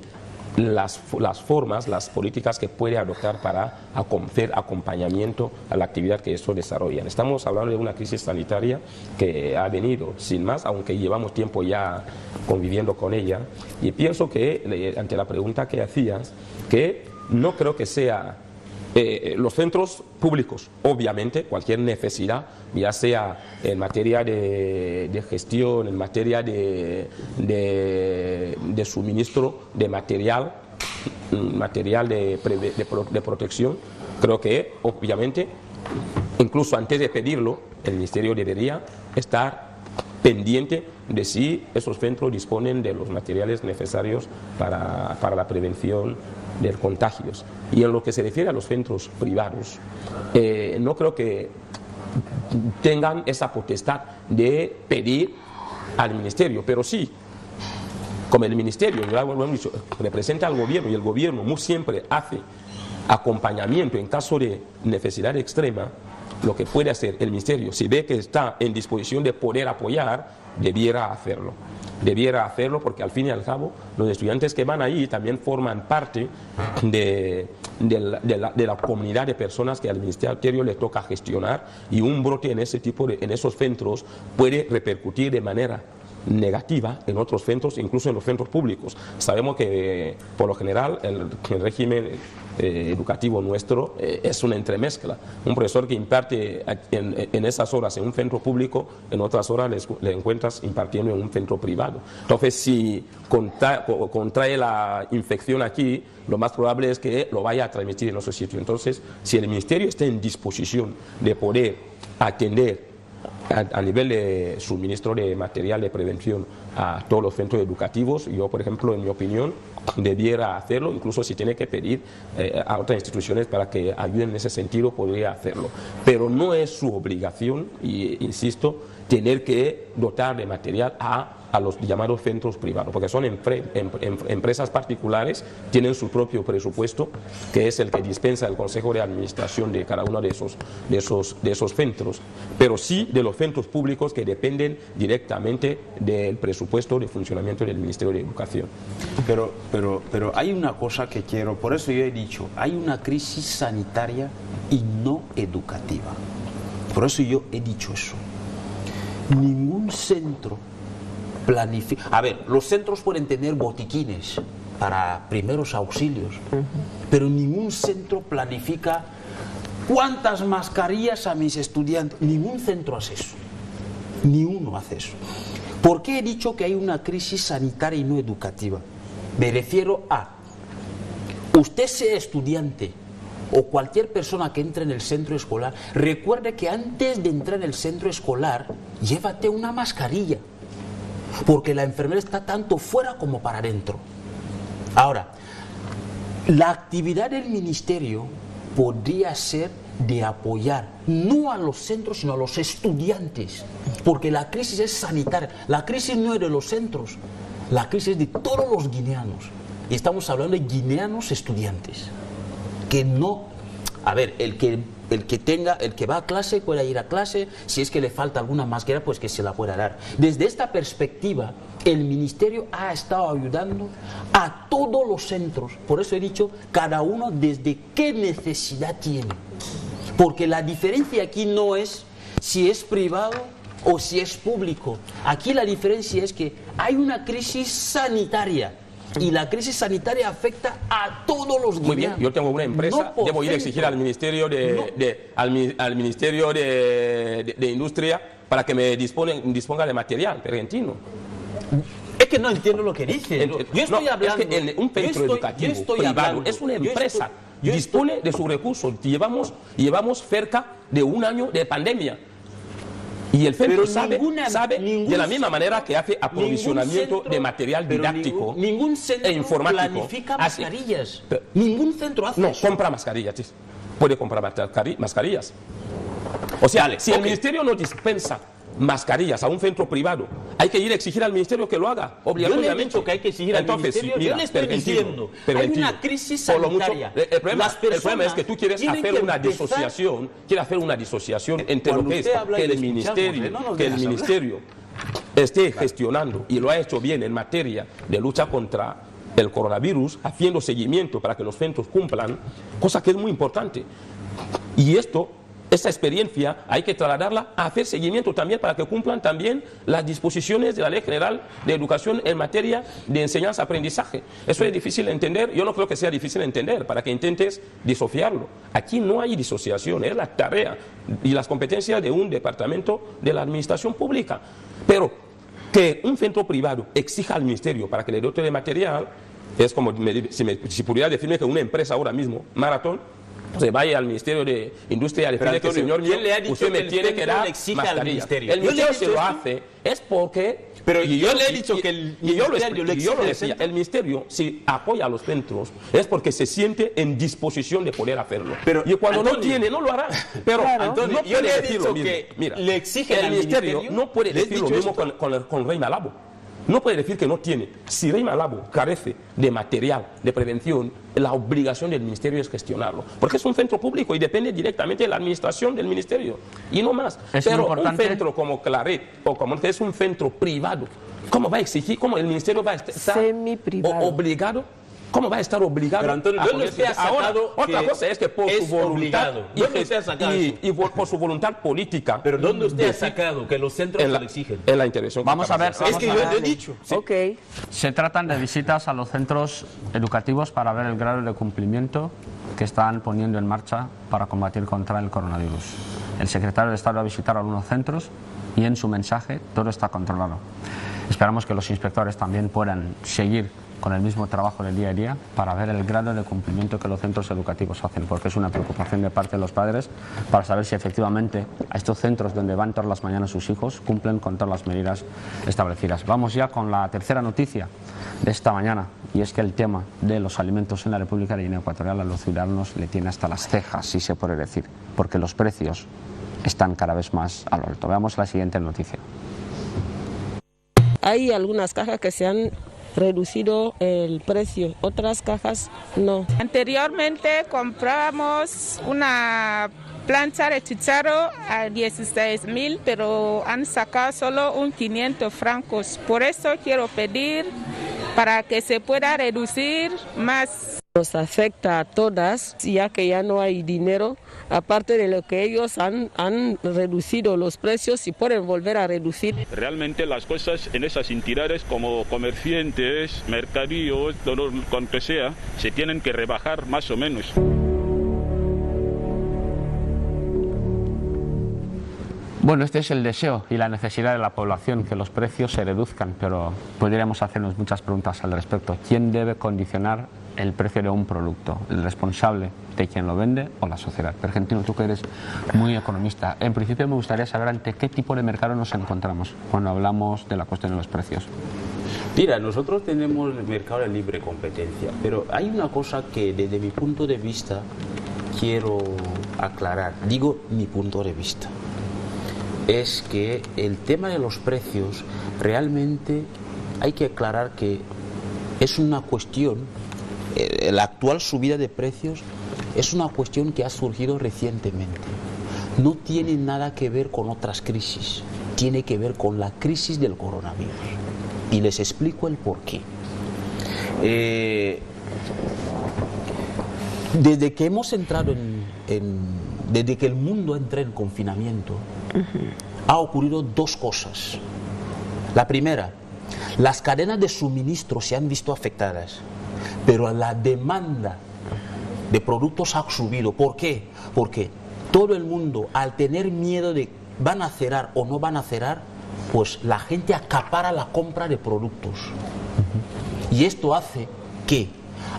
las formas, las políticas que puede adoptar para hacer acompañamiento a la actividad que estos desarrollan. Estamos hablando de una crisis sanitaria que ha venido sin más, aunque llevamos tiempo ya conviviendo con ella, y pienso que, ante la pregunta que hacías, que no creo que sea Los centros públicos, obviamente, cualquier necesidad, ya sea en materia de gestión, en materia de suministro de material de protección, creo que, obviamente, incluso antes de pedirlo, el Ministerio debería estar pendiente de si esos centros disponen de los materiales necesarios para la prevención de contagios. Y en lo que se refiere a los centros privados, no creo que tengan esa potestad de pedir al Ministerio, pero sí, como el Ministerio, ya lo hemos dicho, representa al Gobierno y el Gobierno muy siempre hace acompañamiento en caso de necesidad extrema, lo que puede hacer el Ministerio, si ve que está en disposición de poder apoyar, debiera hacerlo. Debiera hacerlo porque al fin y al cabo los estudiantes que van ahí también forman parte de la comunidad de personas que al Ministerio le toca gestionar, y un brote en esos centros puede repercutir de manera negativa en otros centros, incluso en los centros públicos. Sabemos que por lo general el régimen educativo nuestro es una entremezcla. Un profesor que imparte en esas horas en un centro público, en otras horas le encuentras impartiendo en un centro privado. Entonces, si contrae la infección aquí, lo más probable es que lo vaya a transmitir en otro sitio. Entonces, si el Ministerio está en disposición de poder atender a nivel de suministro de material de prevención a todos los centros educativos, yo, por ejemplo, en mi opinión, debiera hacerlo, incluso si tiene que pedir a otras instituciones para que ayuden en ese sentido, podría hacerlo. Pero no es su obligación, y insisto, tener que dotar de material a los llamados centros privados, porque son empresas particulares, tienen su propio presupuesto, que es el que dispensa el Consejo de Administración de cada uno de esos centros, pero sí de los centros públicos que dependen directamente del presupuesto de funcionamiento del Ministerio de Educación. Pero hay una cosa que quiero, por eso yo he dicho, hay una crisis sanitaria y no educativa. Por eso yo he dicho eso. Ningún centro planifica. A ver, los centros pueden tener botiquines para primeros auxilios, pero ningún centro planifica cuántas mascarillas a mis estudiantes. Ningún centro hace eso. Ni uno hace eso. ¿Por qué he dicho que hay una crisis sanitaria y no educativa? Me refiero a, usted sea estudiante o cualquier persona que entre en el centro escolar, recuerde que antes de entrar en el centro escolar, llévate una mascarilla, porque la enfermedad está tanto fuera como para adentro. Ahora, la actividad del Ministerio podría ser de apoyar no a los centros, sino a los estudiantes, porque la crisis es sanitaria, la crisis no es de los centros, la crisis es de todos los guineanos, y estamos hablando de guineanos estudiantes. Que no, a ver, el que va a clase pueda ir a clase, si es que le falta alguna mascarilla, pues que se la pueda dar. Desde esta perspectiva, el Ministerio ha estado ayudando a todos los centros, por eso he dicho, cada uno desde qué necesidad tiene, porque la diferencia aquí no es si es privado o si es público, aquí la diferencia es que hay una crisis sanitaria. Y la crisis sanitaria afecta a todos los guineanos. Muy bien, yo tengo una empresa, no debo ir a exigir al Ministerio al Ministerio de Industria para que me disponga de material argentino. Es que no entiendo lo que dice. Yo estoy hablando... Es que un centro educativo privado es una empresa, dispone de sus recursos. Llevamos cerca de un año de pandemia. Y el centro sabe de la misma manera que hace aprovisionamiento de material didáctico ningún centro e informático. Planifica mascarillas. Ningún centro hace eso. Compra mascarillas. Puede comprar mascarillas. O sea, si el Ministerio no dispensa mascarillas a un centro privado, hay que ir a exigir al Ministerio que lo haga, obligatoriamente. Yo le he dicho que hay que exigir al Ministerio, yo le estoy diciendo, hay una crisis sanitaria. El problema es que tú quieres hacer una disociación, entre lo que es que el Ministerio esté gestionando, y lo ha hecho bien en materia de lucha contra el coronavirus, haciendo seguimiento para que los centros cumplan, cosa que es muy importante. Y esto esa experiencia hay que trasladarla a hacer seguimiento también para que cumplan también las disposiciones de la Ley General de Educación en materia de enseñanza-aprendizaje. Eso es difícil de entender, yo no creo que sea difícil de entender, para que intentes disociarlo. Aquí no hay disociación, es la tarea y las competencias de un departamento de la administración pública. Pero que un centro privado exija al ministerio para que le dote de material, es como si pudiera decirme que una empresa ahora mismo, Marathon, se vaya al Ministerio de Industria a decirle que, señor, usted me tiene que dar mascarillas. El ministerio se lo hace, es porque... Pero yo le he dicho que el ministerio le exige. Yo lo decía, el ministerio, si apoya a los centros, es porque se siente en disposición de poder hacerlo. Pero, y cuando Antonio, no tiene, no lo hará. Pero Antonio, no yo le he decir dicho lo mismo. que Mira, le exige el ministerio no puede decir lo mismo con Rey Malabo. No puede decir que no tiene. Si Rey Malabo carece de material de prevención, la obligación del ministerio es gestionarlo. Porque es un centro público y depende directamente de la administración del ministerio. Y no más. Pero un centro como Claret, o como que es un centro privado, ¿cómo va a exigir? ¿Cómo el ministerio va a estar obligado? ¿Cómo va a estar obligado? Pero Antonio, ¿dónde usted ha sacado otra cosa es que por su voluntad y por su voluntad política. Pero ¿dónde usted ha sacado que los centros lo exigen? En la intervención. Vamos a ver. Es que yo he dicho. Sí. Okay. Se tratan de visitas a los centros educativos para ver el grado de cumplimiento que están poniendo en marcha para combatir contra el coronavirus. El secretario de Estado va a visitar algunos centros y en su mensaje todo está controlado. Esperamos que los inspectores también puedan seguir con el mismo trabajo del día a día para ver el grado de cumplimiento que los centros educativos hacen, porque es una preocupación de parte de los padres para saber si efectivamente a estos centros donde van todas las mañanas sus hijos cumplen con todas las medidas establecidas. Vamos ya con la tercera noticia de esta mañana, y es que el tema de los alimentos en la República de Guinea Ecuatorial a los ciudadanos le tiene hasta las cejas, si se puede decir, porque los precios están cada vez más a lo alto. Veamos la siguiente noticia. Hay algunas cajas que se han reducido el precio, otras cajas no. Anteriormente comprábamos una plancha de chícharo a 16.000, pero han sacado solo un 500 francos. Por eso quiero pedir para que se pueda reducir más. Nos afecta a todas, ya que ya no hay dinero, aparte de lo que ellos han reducido los precios y pueden volver a reducir. Realmente las cosas en esas entidades como comerciantes, mercadillos, todo lo que sea, se tienen que rebajar más o menos. Bueno, este es el deseo y la necesidad de la población, que los precios se reduzcan, pero podríamos hacernos muchas preguntas al respecto. ¿Quién debe condicionar el precio de un producto? ¿El responsable de quien lo vende o la sociedad? Pergentino, tú que eres muy economista, en principio me gustaría saber ante qué tipo de mercado nos encontramos cuando hablamos de la cuestión de los precios. Mira, nosotros tenemos el mercado de libre competencia, pero hay una cosa que desde mi punto de vista quiero aclarar. Digo mi punto de vista. Es que el tema de los precios realmente hay que aclarar que es una cuestión, la actual subida de precios es una cuestión que ha surgido recientemente. No tiene nada que ver con otras crisis, tiene que ver con la crisis del coronavirus. Y les explico el porqué. Desde que hemos entrado desde que el mundo entra en confinamiento, ha ocurrido dos cosas. La primera, las cadenas de suministro se han visto afectadas, pero la demanda de productos ha subido. ¿Por qué? Porque todo el mundo, al tener miedo de van a cerrar o no van a cerrar, pues la gente acapara la compra de productos. Y esto hace que,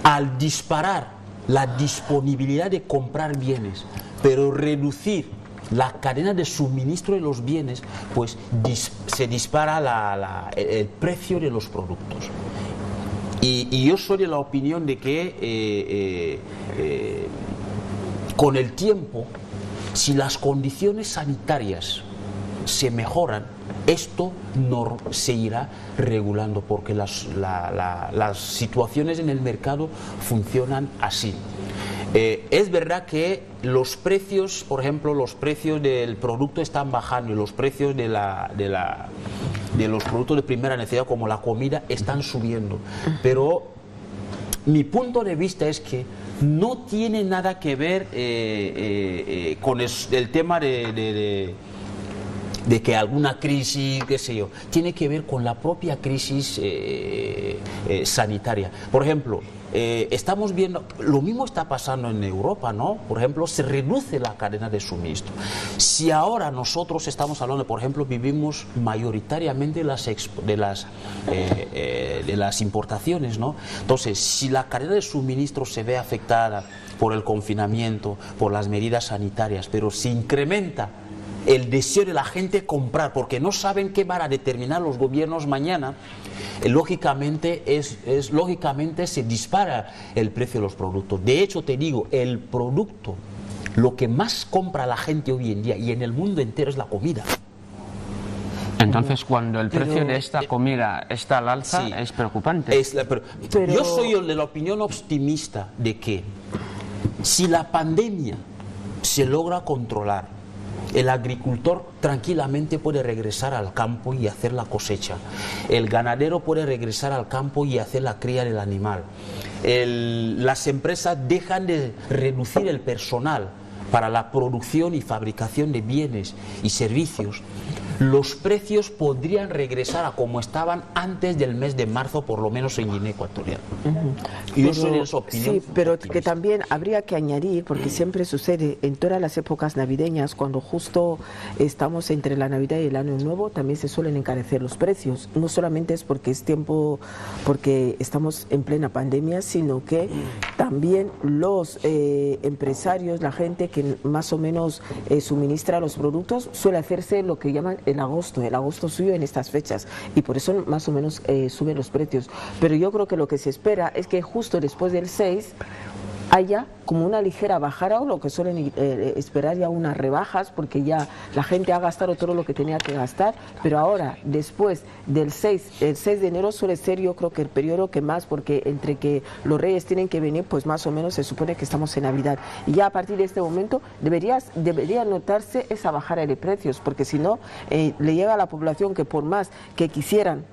al disparar la disponibilidad de comprar bienes, pero reducir la cadena de suministro de los bienes, pues se dispara el precio de los productos. Y yo soy de la opinión de que con el tiempo, si las condiciones sanitarias se mejoran, esto no se irá regulando, porque las situaciones en el mercado funcionan así. Es verdad que los precios, por ejemplo, los precios del producto están bajando y los precios de los productos de primera necesidad como la comida están subiendo, pero mi punto de vista es que no tiene nada que ver con el tema de que alguna crisis, qué sé yo, tiene que ver con la propia crisis sanitaria. Por ejemplo, estamos viendo, lo mismo está pasando en Europa, ¿no? Por ejemplo, se reduce la cadena de suministro. Si ahora nosotros estamos hablando, por ejemplo, vivimos mayoritariamente de las importaciones, ¿no? Entonces, si la cadena de suministro se ve afectada por el confinamiento, por las medidas sanitarias, pero se incrementa el deseo de la gente comprar, porque no saben qué van a determinar los gobiernos mañana, lógicamente se dispara el precio de los productos. De hecho, te digo, el producto, lo que más compra la gente hoy en día y en el mundo entero es la comida. Entonces, cuando el precio de esta comida está al alza, sí, es preocupante. Pero yo soy de la opinión optimista de que si la pandemia se logra controlar, el agricultor tranquilamente puede regresar al campo y hacer la cosecha. El ganadero puede regresar al campo y hacer la cría del animal. Las empresas dejan de reducir el personal para la producción y fabricación de bienes y servicios. Los precios podrían regresar a como estaban antes del mes de marzo, por lo menos en Guinea Ecuatorial. Y yo soy de esa opinión. Sí, pero que también habría que añadir, porque siempre sucede en todas las épocas navideñas, cuando justo estamos entre la Navidad y el Año Nuevo, también se suelen encarecer los precios. No solamente es porque es tiempo, porque estamos en plena pandemia, sino que también los empresarios, la gente que más o menos suministra los productos, suele hacerse lo que llaman el agosto sube en estas fechas y por eso más o menos suben los precios. Pero yo creo que lo que se espera es que justo después del 6 haya como una ligera bajada, o lo que suelen esperar ya unas rebajas, porque ya la gente ha gastado todo lo que tenía que gastar, pero ahora después del 6 de enero suele ser, yo creo que el periodo que más, porque entre que los reyes tienen que venir, pues más o menos se supone que estamos en Navidad, y ya a partir de este momento debería notarse esa bajada de precios, porque si no le llega a la población que por más que quisieran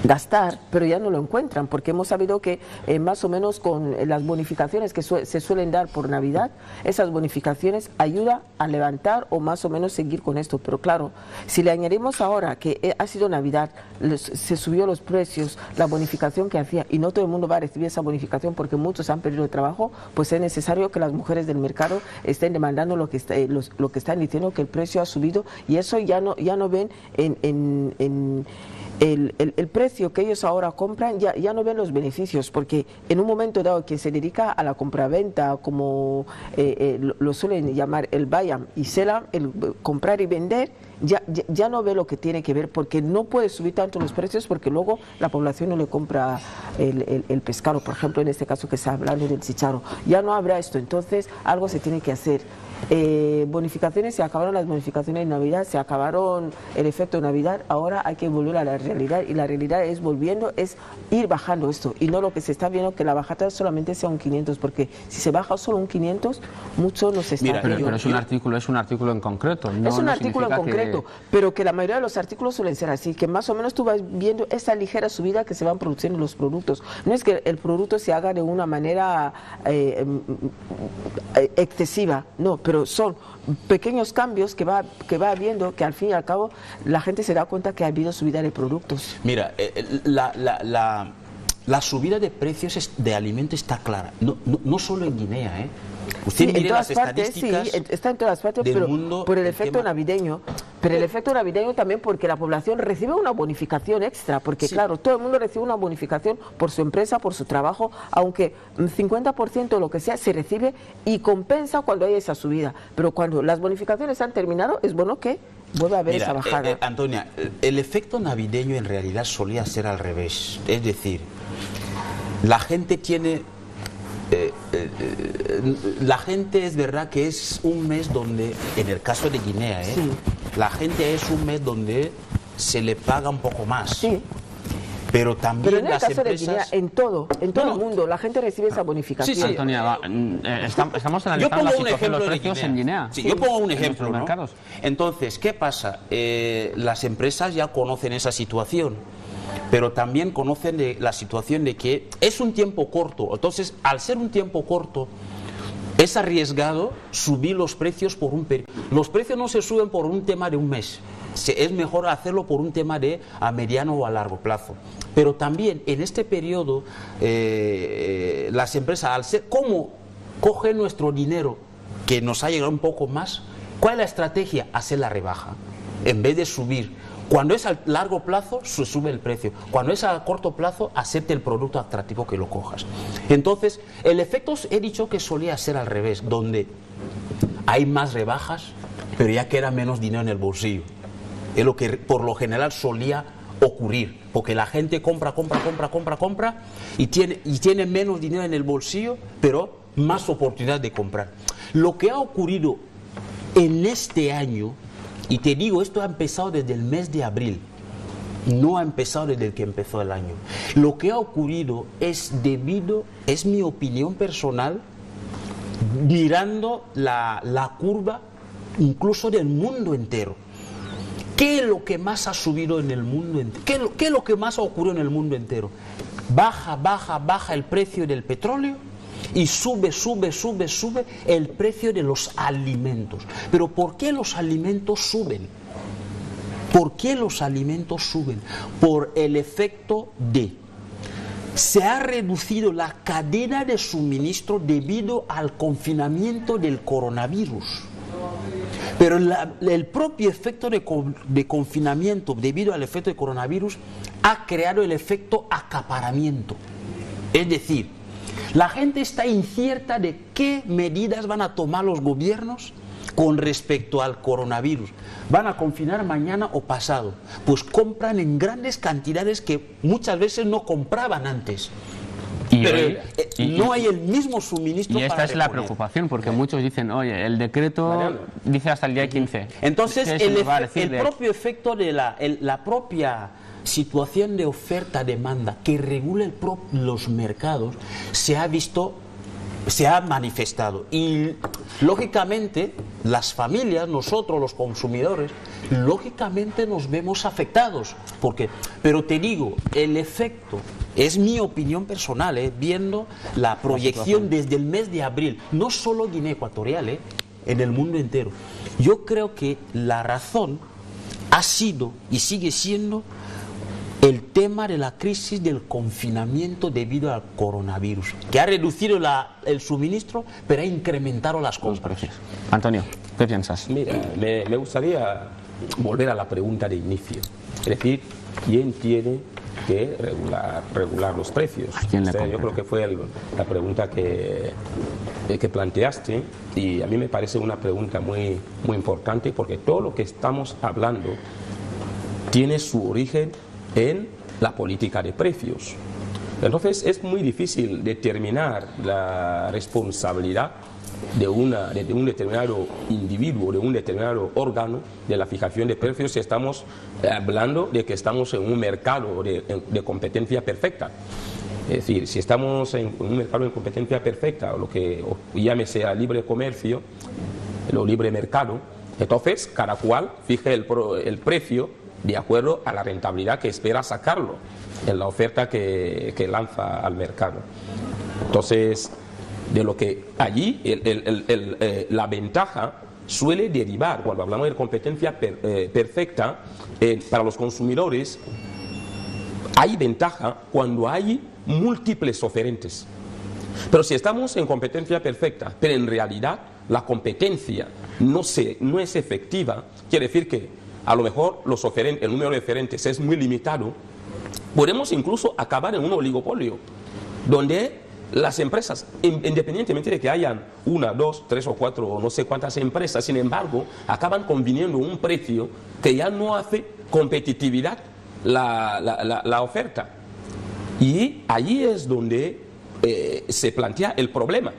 gastar, pero ya no lo encuentran, porque hemos sabido que más o menos con las bonificaciones que se suelen dar por Navidad, esas bonificaciones ayudan a levantar o más o menos seguir con esto. Pero claro, si le añadimos ahora que ha sido Navidad, se subió los precios, la bonificación que hacía, y no todo el mundo va a recibir esa bonificación porque muchos han perdido el trabajo, pues es necesario que las mujeres del mercado estén demandando lo que están diciendo, que el precio ha subido, y eso ya no ven el precio que ellos ahora compran, ya no ven los beneficios, porque en un momento dado quien se dedica a la compraventa, como lo suelen llamar el buy y sell, el comprar y vender, ya no ve lo que tiene que ver, porque no puede subir tanto los precios, porque luego la población no le compra el pescado, por ejemplo, en este caso que está hablando del chícharo. Ya no habrá esto, entonces algo se tiene que hacer. Bonificaciones, se acabaron las bonificaciones de Navidad, se acabaron el efecto de Navidad, ahora hay que volver a la realidad, y la realidad es ir bajando esto, y no lo que se está viendo, que la bajada solamente sea un 500, porque si se baja solo un 500, mucho no se está viendo. Pero es un artículo en concreto. No, es un artículo en concreto, pero que la mayoría de los artículos suelen ser así, que más o menos tú vas viendo esa ligera subida que se van produciendo los productos. No es que el producto se haga de una manera excesiva, no, pero son pequeños cambios que va habiendo, que al fin y al cabo la gente se da cuenta que ha habido subida de productos. Mira, la subida de precios de alimentos está clara, no solo en Guinea, Usted sí, mire en todas las partes, estadísticas, sí, está en todas partes, pero mundo, por el efecto navideño. Pero el efecto navideño también porque la población recibe una bonificación extra, porque claro, todo el mundo recibe una bonificación por su empresa, por su trabajo, aunque 50% o lo que sea se recibe y compensa cuando hay esa subida. Pero cuando las bonificaciones han terminado, es bueno que vuelva a haber esa bajada. Antonia, el efecto navideño en realidad solía ser al revés. Es decir, la gente tiene... la gente, es verdad que es un mes donde, en el caso de Guinea, la gente es un mes donde se le paga un poco más. Sí. Pero también Pero en el las caso de empresas... Guinea, en todo el mundo, la gente recibe esa bonificación. Sí, sí. Antonia, estamos Yo analizando pongo la un situación de ejemplo los de precios en Guinea. Sí, yo pongo un en ejemplo, nuestros ¿no? mercados. Entonces, ¿qué pasa? Las empresas ya conocen esa situación, pero también conocen la situación de que es un tiempo corto. Entonces, al ser un tiempo corto, es arriesgado subir los precios por un periodo. Los precios no se suben por un tema de un mes. Es mejor hacerlo por un tema de a mediano o a largo plazo. Pero también en este periodo las empresas, al ser, ¿cómo cogen nuestro dinero que nos ha llegado un poco más? ¿Cuál es la estrategia? Hacer la rebaja en vez de subir. Cuando es a largo plazo, se sube el precio. Cuando es a corto plazo, acepte el producto atractivo que lo cojas. Entonces, el efecto, he dicho que solía ser al revés, donde hay más rebajas, pero ya queda menos dinero en el bolsillo. Es lo que por lo general solía ocurrir, porque la gente compra y tiene menos dinero en el bolsillo, pero más oportunidad de comprar. Lo que ha ocurrido en este año, y te digo, esto ha empezado desde el mes de abril, no ha empezado desde el que empezó el año. Lo que ha ocurrido es mi opinión personal, mirando la curva incluso del mundo entero. ¿Qué es lo que más ha subido en el mundo entero? ¿Qué es lo que más ha ocurrido en el mundo entero? Baja el precio del petróleo y sube el precio de los alimentos. Pero ¿por qué los alimentos suben? ¿Por qué los alimentos suben? Por el efecto de... Se ha reducido la cadena de suministro debido al confinamiento del coronavirus. Pero el propio efecto de confinamiento debido al efecto de coronavirus ha creado el efecto acaparamiento. Es decir, la gente está incierta de qué medidas van a tomar los gobiernos con respecto al coronavirus. ¿Van a confinar mañana o pasado? Pues compran en grandes cantidades que muchas veces no compraban antes. Pero no hay el mismo suministro. Y esta es la preocupación, porque muchos dicen, oye, el decreto dice hasta el día 15. Entonces, el propio efecto de la propia situación de oferta-demanda que regula los mercados se ha manifestado. Y lógicamente, las familias, nosotros los consumidores, lógicamente nos vemos afectados. Pero te digo, el efecto... Es mi opinión personal, viendo la proyección desde el mes de abril, no solo Guinea Ecuatorial, en el mundo entero. Yo creo que la razón ha sido y sigue siendo el tema de la crisis del confinamiento debido al coronavirus, que ha reducido el suministro, pero ha incrementado las compras. Antonio, ¿qué piensas? Mira, me gustaría volver a la pregunta de inicio. Es decir, ¿quién tiene que regular los precios? Yo creo que fue la pregunta que planteaste, y a mí me parece una pregunta muy importante, porque todo lo que estamos hablando tiene su origen en la política de precios. Entonces es muy difícil determinar la responsabilidad de un determinado individuo, de un determinado órgano de la fijación de precios, si estamos hablando de que estamos en un mercado de competencia perfecta. Es decir, si estamos en un mercado de competencia perfecta, o lo que llámese a libre comercio, lo libre mercado, entonces cada cual fije el precio de acuerdo a la rentabilidad que espera sacarlo en la oferta que lanza al mercado. Entonces, de lo que allí la ventaja suele derivar, cuando hablamos de competencia perfecta, para los consumidores hay ventaja cuando hay múltiples oferentes. Pero si estamos en competencia perfecta, pero en realidad la competencia no es efectiva, quiere decir que a lo mejor el número de oferentes es muy limitado, podemos incluso acabar en un oligopolio, donde las empresas, independientemente de que hayan 1, 2, 3 o 4 o no sé cuántas empresas, sin embargo, acaban conviniendo un precio que ya no hace competitividad la oferta. Y allí es donde se plantea el problema.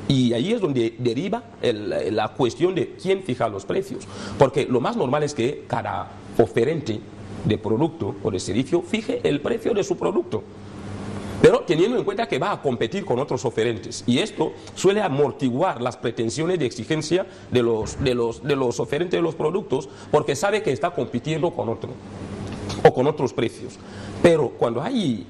Y ahí es donde deriva la cuestión de quién fija los precios. Porque lo más normal es que cada oferente de producto o de servicio fije el precio de su producto, pero teniendo en cuenta que va a competir con otros oferentes, y esto suele amortiguar las pretensiones de exigencia de los oferentes de los productos, porque sabe que está compitiendo con otro o con otros precios. Pero cuando hay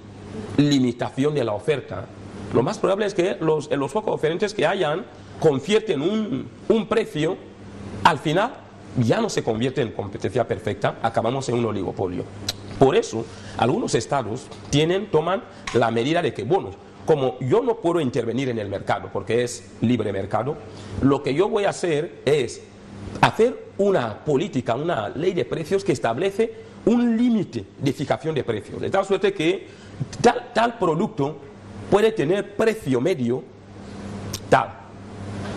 limitación de la oferta, lo más probable es que los pocos oferentes que hayan confierten un precio, al final ya no se convierte en competencia perfecta, acabamos en un oligopolio. Por eso, algunos estados toman la medida de que, bueno, como yo no puedo intervenir en el mercado, porque es libre mercado, lo que yo voy a hacer es hacer una política, una ley de precios que establece un límite de fijación de precios, de tal suerte que tal producto puede tener precio medio tal.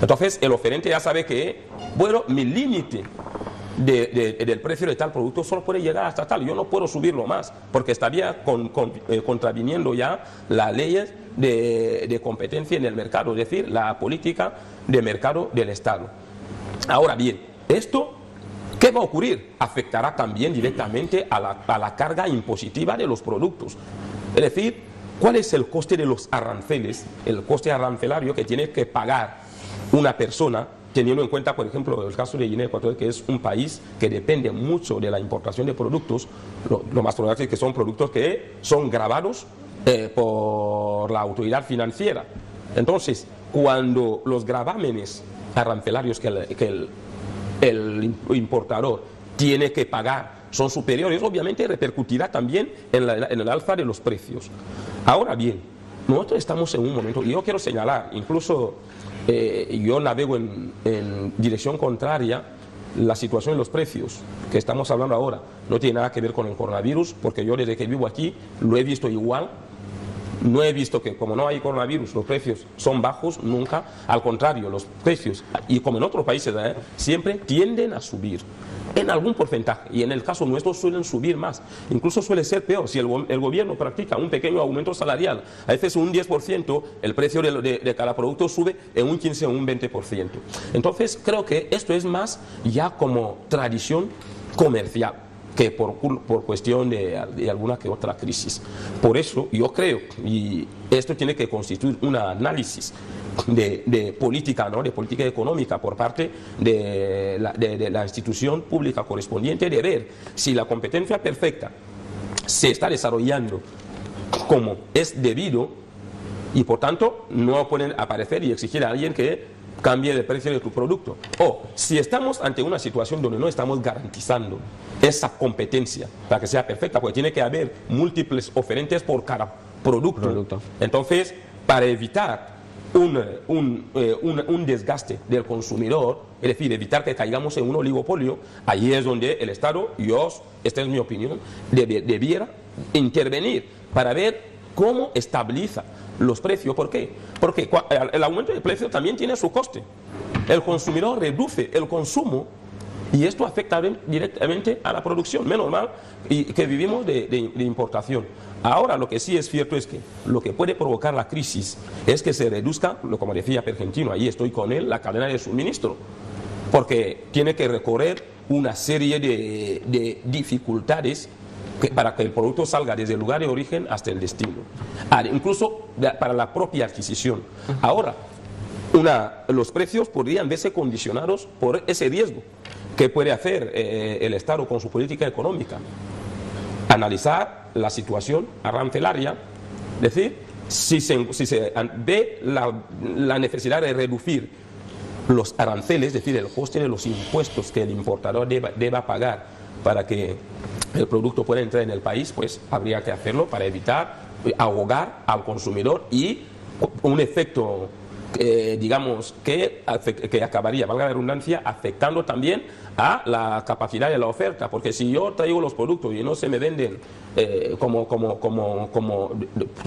Entonces, el oferente ya sabe que, bueno, mi límite del precio de tal producto solo puede llegar hasta tal, yo no puedo subirlo más, porque estaría contraviniendo ya las leyes de competencia en el mercado, es decir, la política de mercado del Estado. Ahora bien, esto, ¿qué va a ocurrir? Afectará también directamente a la carga impositiva de los productos, es decir, ¿cuál es el coste de los aranceles, el coste arancelario que tiene que pagar una persona, teniendo en cuenta, por ejemplo, el caso de Guinea Ecuatorial, que es un país que depende mucho de la importación de productos? Lo más probable es que son productos que son gravados por la autoridad financiera. Entonces, cuando los gravámenes arancelarios que el importador tiene que pagar son superiores, obviamente repercutirá también en el alza de los precios. Ahora bien, nosotros estamos en un momento, y yo quiero señalar, incluso yo navego en dirección contraria, la situación de los precios que estamos hablando ahora no tiene nada que ver con el coronavirus, porque yo desde que vivo aquí lo he visto igual. No he visto que, como no hay coronavirus, los precios son bajos, nunca. Al contrario, los precios, y como en otros países, siempre tienden a subir en algún porcentaje, y en el caso nuestro suelen subir más. Incluso suele ser peor si el gobierno practica un pequeño aumento salarial, a veces un 10%, el precio de cada producto sube en un 15 o un 20%. Entonces creo que esto es más ya como tradición comercial que por cuestión de alguna que otra crisis. Por eso yo creo, y esto tiene que constituir un análisis de política, ¿no?, de política económica por parte de la institución pública correspondiente, de ver si la competencia perfecta se está desarrollando como es debido, y por tanto no pueden aparecer y exigir a alguien que cambie el precio de tu producto. O si estamos ante una situación donde no estamos garantizando esa competencia para que sea perfecta, porque tiene que haber múltiples oferentes por cada producto. Entonces, para evitar un desgaste del consumidor, es decir, evitar que caigamos en un oligopolio, allí es donde el Estado, esta es mi opinión, debiera intervenir para ver cómo estabiliza los precios. ¿Por qué? Porque el aumento de precio también tiene su coste. El consumidor reduce el consumo y esto afecta directamente a la producción. Menos mal y que vivimos de importación. Ahora lo que sí es cierto es que lo que puede provocar la crisis es que se reduzca, como decía Pergentino, ahí estoy con él, la cadena de suministro, porque tiene que recorrer una serie de dificultades para que el producto salga desde el lugar de origen hasta el destino, incluso para la propia adquisición. Ahora, los precios podrían verse condicionados por ese riesgo. ¿Qué puede hacer el Estado con su política económica? Analizar la situación arancelaria, es decir, si se ve la necesidad de reducir los aranceles, es decir, el coste de los impuestos que el importador deba pagar para que el producto pueda entrar en el país, pues habría que hacerlo para evitar ahogar al consumidor y un efecto, digamos, que acabaría, valga la redundancia, afectando también a la capacidad de la oferta, porque si yo traigo los productos y no se me venden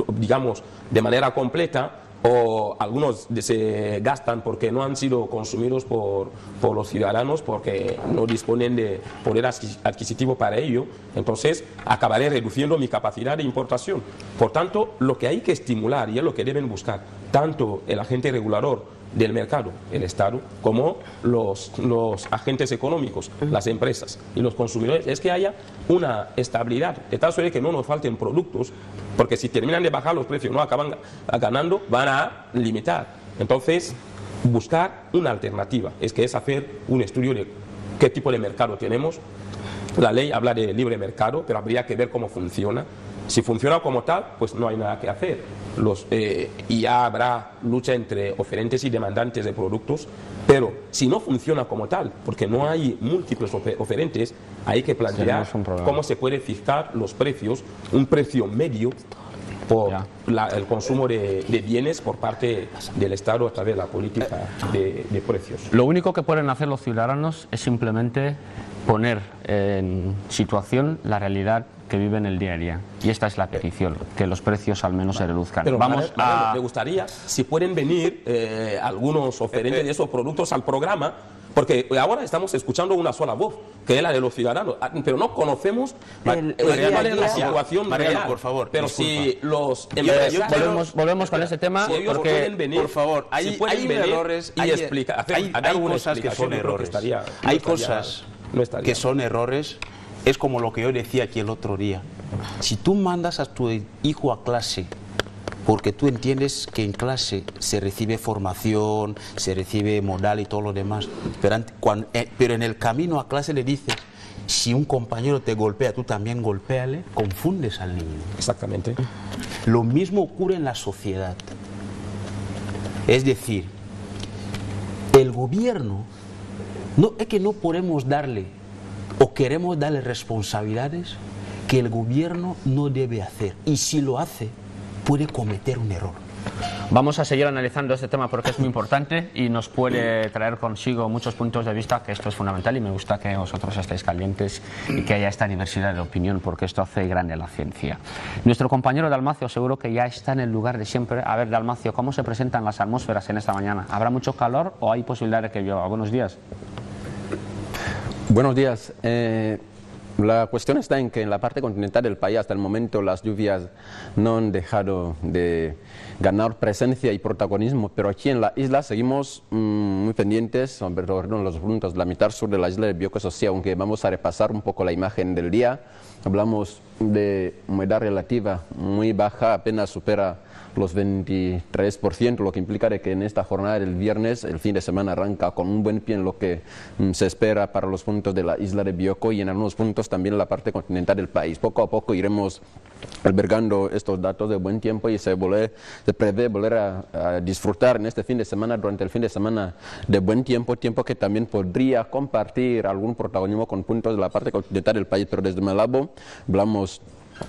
digamos, de manera completa, o algunos se gastan porque no han sido consumidos por los ciudadanos, porque no disponen de poder adquisitivo para ello, entonces acabaré reduciendo mi capacidad de importación. Por tanto, lo que hay que estimular, y es lo que deben buscar tanto el agente regulador del mercado, el Estado, como los agentes económicos, las empresas y los consumidores, es que haya una estabilidad, de tal suerte que no nos falten productos, porque si terminan de bajar los precios, no acaban ganando, van a limitar. Entonces, buscar una alternativa, es hacer un estudio de qué tipo de mercado tenemos. La ley habla de libre mercado, pero habría que ver cómo funciona. Si funciona como tal, pues no hay nada que hacer. Y ya habrá lucha entre oferentes y demandantes de productos, pero si no funciona como tal, porque no hay múltiples oferentes, hay que plantear cómo se puede fijar los precios, un precio medio por el consumo de bienes por parte del Estado a través de la política de precios. Lo único que pueden hacer los ciudadanos es simplemente poner en situación la realidad que viven el día a día. Y esta es la petición, que los precios al menos se reduzcan. Pero me gustaría, si pueden venir algunos oferentes de esos productos al programa, porque ahora estamos escuchando una sola voz, que es la de los ciudadanos, pero no conocemos cuál es la situación real. Por favor, pero disculpa. Si los empresarios... Volvemos con ese tema, si ellos porque, pueden venir, por favor, hay errores, hay cosas que son errores. Hay cosas que son errores. Es como lo que yo decía aquí el otro día. Si tú mandas a tu hijo a clase, porque tú entiendes que en clase se recibe formación, se recibe moral y todo lo demás, pero en el camino a clase le dices, si un compañero te golpea, tú también golpéale, confundes al niño. Exactamente. Lo mismo ocurre en la sociedad. Es decir, el gobierno, es que no podemos darle o queremos darle responsabilidades que el gobierno no debe hacer, y si lo hace puede cometer un error. Vamos a seguir analizando este tema porque es muy importante y nos puede traer consigo muchos puntos de vista, que esto es fundamental, y me gusta que vosotros estéis calientes y que haya esta diversidad de opinión, porque esto hace grande la ciencia. Nuestro compañero Dalmacio seguro que ya está en el lugar de siempre. A ver, Dalmacio, ¿cómo se presentan las atmósferas en esta mañana? ¿Habrá mucho calor o hay posibilidad de que llueva? Buenos días. Buenos días. La cuestión está en que en la parte continental del país hasta el momento las lluvias no han dejado de ganar presencia y protagonismo, pero aquí en la isla seguimos muy pendientes sobre los puntos de la mitad sur de la isla de Bioko, eso sí, aunque vamos a repasar un poco la imagen del día. Hablamos de humedad relativa muy baja, apenas supera los 23%, lo que implica de que en esta jornada del viernes el fin de semana arranca con un buen pie en lo que se espera para los puntos de la isla de Bioko y en algunos puntos también la parte continental del país. Poco a poco iremos albergando estos datos de buen tiempo y se prevé volver a disfrutar en este fin de semana, durante el fin de semana de buen tiempo, tiempo que también podría compartir algún protagonismo con puntos de la parte continental del país, pero desde Malabo hablamos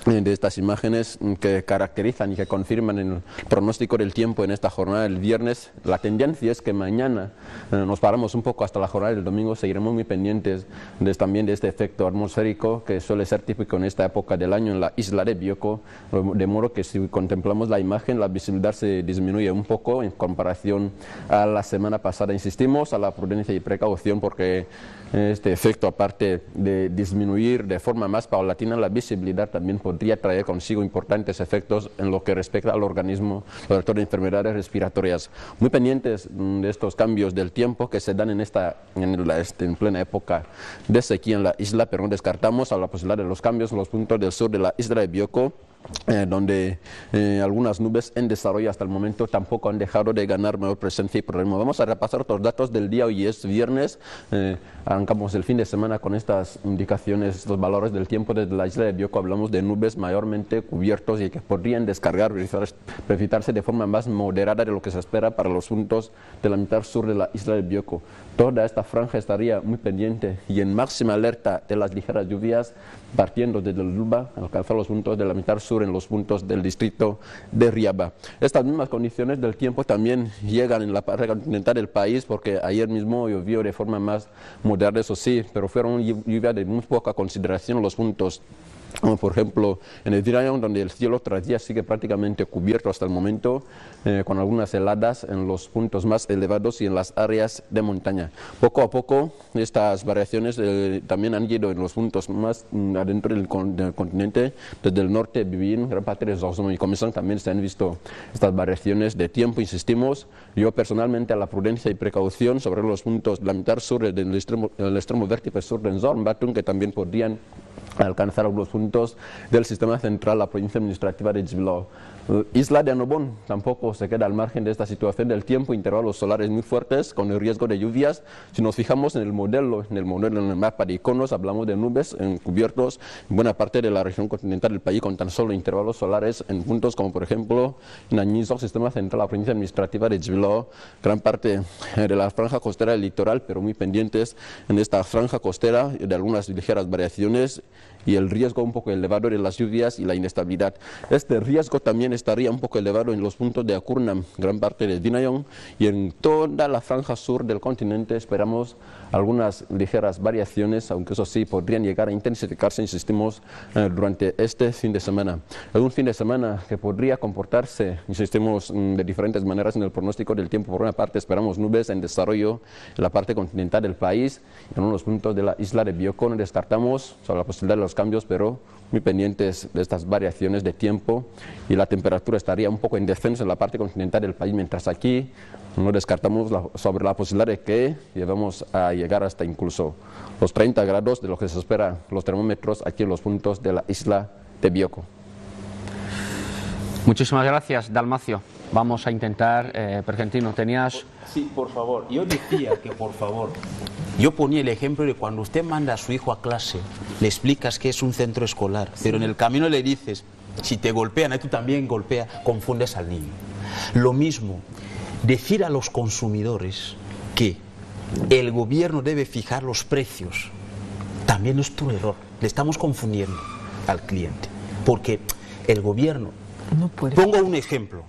de estas imágenes que caracterizan y que confirman el pronóstico del tiempo en esta jornada del viernes. La tendencia es que mañana nos paramos un poco hasta la jornada del domingo, seguiremos muy pendientes también de este efecto atmosférico que suele ser típico en esta época del año en la isla de Bioko, de modo que si contemplamos la imagen, la visibilidad se disminuye un poco en comparación a la semana pasada. Insistimos a la prudencia y precaución porque este efecto, aparte de disminuir de forma más paulatina la visibilidad, también podría traer consigo importantes efectos en lo que respecta al organismo, sobre todo de enfermedades respiratorias. Muy pendientes de estos cambios del tiempo que se dan en plena época de sequía en la isla, pero no descartamos a la posibilidad de los cambios en los puntos del sur de la isla de Bioko, donde algunas nubes en desarrollo hasta el momento tampoco han dejado de ganar mayor presencia y problema. Vamos a repasar otros datos del día. Hoy es viernes, arrancamos el fin de semana con estas indicaciones, estos valores del tiempo desde la isla de Bioko. Hablamos de nubes mayormente cubiertos y que podrían descargar, precipitarse de forma más moderada de lo que se espera para los puntos de la mitad sur de la isla de Bioko. Toda esta franja estaría muy pendiente y en máxima alerta de las ligeras lluvias partiendo desde el Luba, alcanzar los puntos de la mitad sur en los puntos del distrito de Riaba. Estas mismas condiciones del tiempo también llegan en la parte continental del país, porque ayer mismo llovió de forma más moderada, eso sí, pero fueron lluvias de muy poca consideración en los puntos como por ejemplo en el Dinayong, donde el cielo tras día sigue prácticamente cubierto hasta el momento, con algunas heladas en los puntos más elevados y en las áreas de montaña. Poco a poco estas variaciones también han ido en los puntos más adentro del continente, desde el norte, Bibin, gran parte de Zorzom y Comenzán también se han visto estas variaciones de tiempo. Insistimos, yo personalmente a la prudencia y precaución sobre los puntos de la mitad sur del extremo vértice sur de Zorn, Batung, que también podrían alcanzar algunos puntos del sistema central, la provincia administrativa de Jibilo. Isla de Annobón tampoco se queda al margen de esta situación del tiempo, intervalos solares muy fuertes con el riesgo de lluvias. Si nos fijamos en el modelo, en el mapa de iconos, hablamos de nubes cubiertos en buena parte de la región continental del país con tan solo intervalos solares en puntos como por ejemplo en Añizo, sistema central, la provincia administrativa de Jibilo, gran parte de la franja costera del litoral, pero muy pendientes en esta franja costera de algunas ligeras variaciones y el riesgo un poco elevado de las lluvias y la inestabilidad. Este riesgo también estaría un poco elevado en los puntos de Akurnam, gran parte de Dinayong, y en toda la franja sur del continente esperamos algunas ligeras variaciones, aunque eso sí podrían llegar a intensificarse, insistimos, durante este fin de semana. Es un fin de semana que podría comportarse, insistimos, de diferentes maneras en el pronóstico del tiempo. Por una parte esperamos nubes en desarrollo en la parte continental del país, en unos puntos de la isla de Bioko no descartamos sobre la posibilidad de los cambios, pero muy pendientes de estas variaciones de tiempo, y la temperatura estaría un poco en descenso en la parte continental del país, mientras aquí no descartamos sobre la posibilidad de que llevemos a llegar hasta incluso los 30 grados de lo que se espera los termómetros aquí en los puntos de la isla de Bioko. Muchísimas gracias, Dalmacio. Vamos a intentar, Pergentino, tenías... Sí, por favor. Yo decía que, por favor, yo ponía el ejemplo de cuando usted manda a su hijo a clase, le explicas que es un centro escolar, pero en el camino le dices, si te golpean, tú también golpea, confundes al niño. Lo mismo, decir a los consumidores que el gobierno debe fijar los precios, también es tu error. Le estamos confundiendo al cliente, porque el gobierno... No puede. Pongo un ejemplo.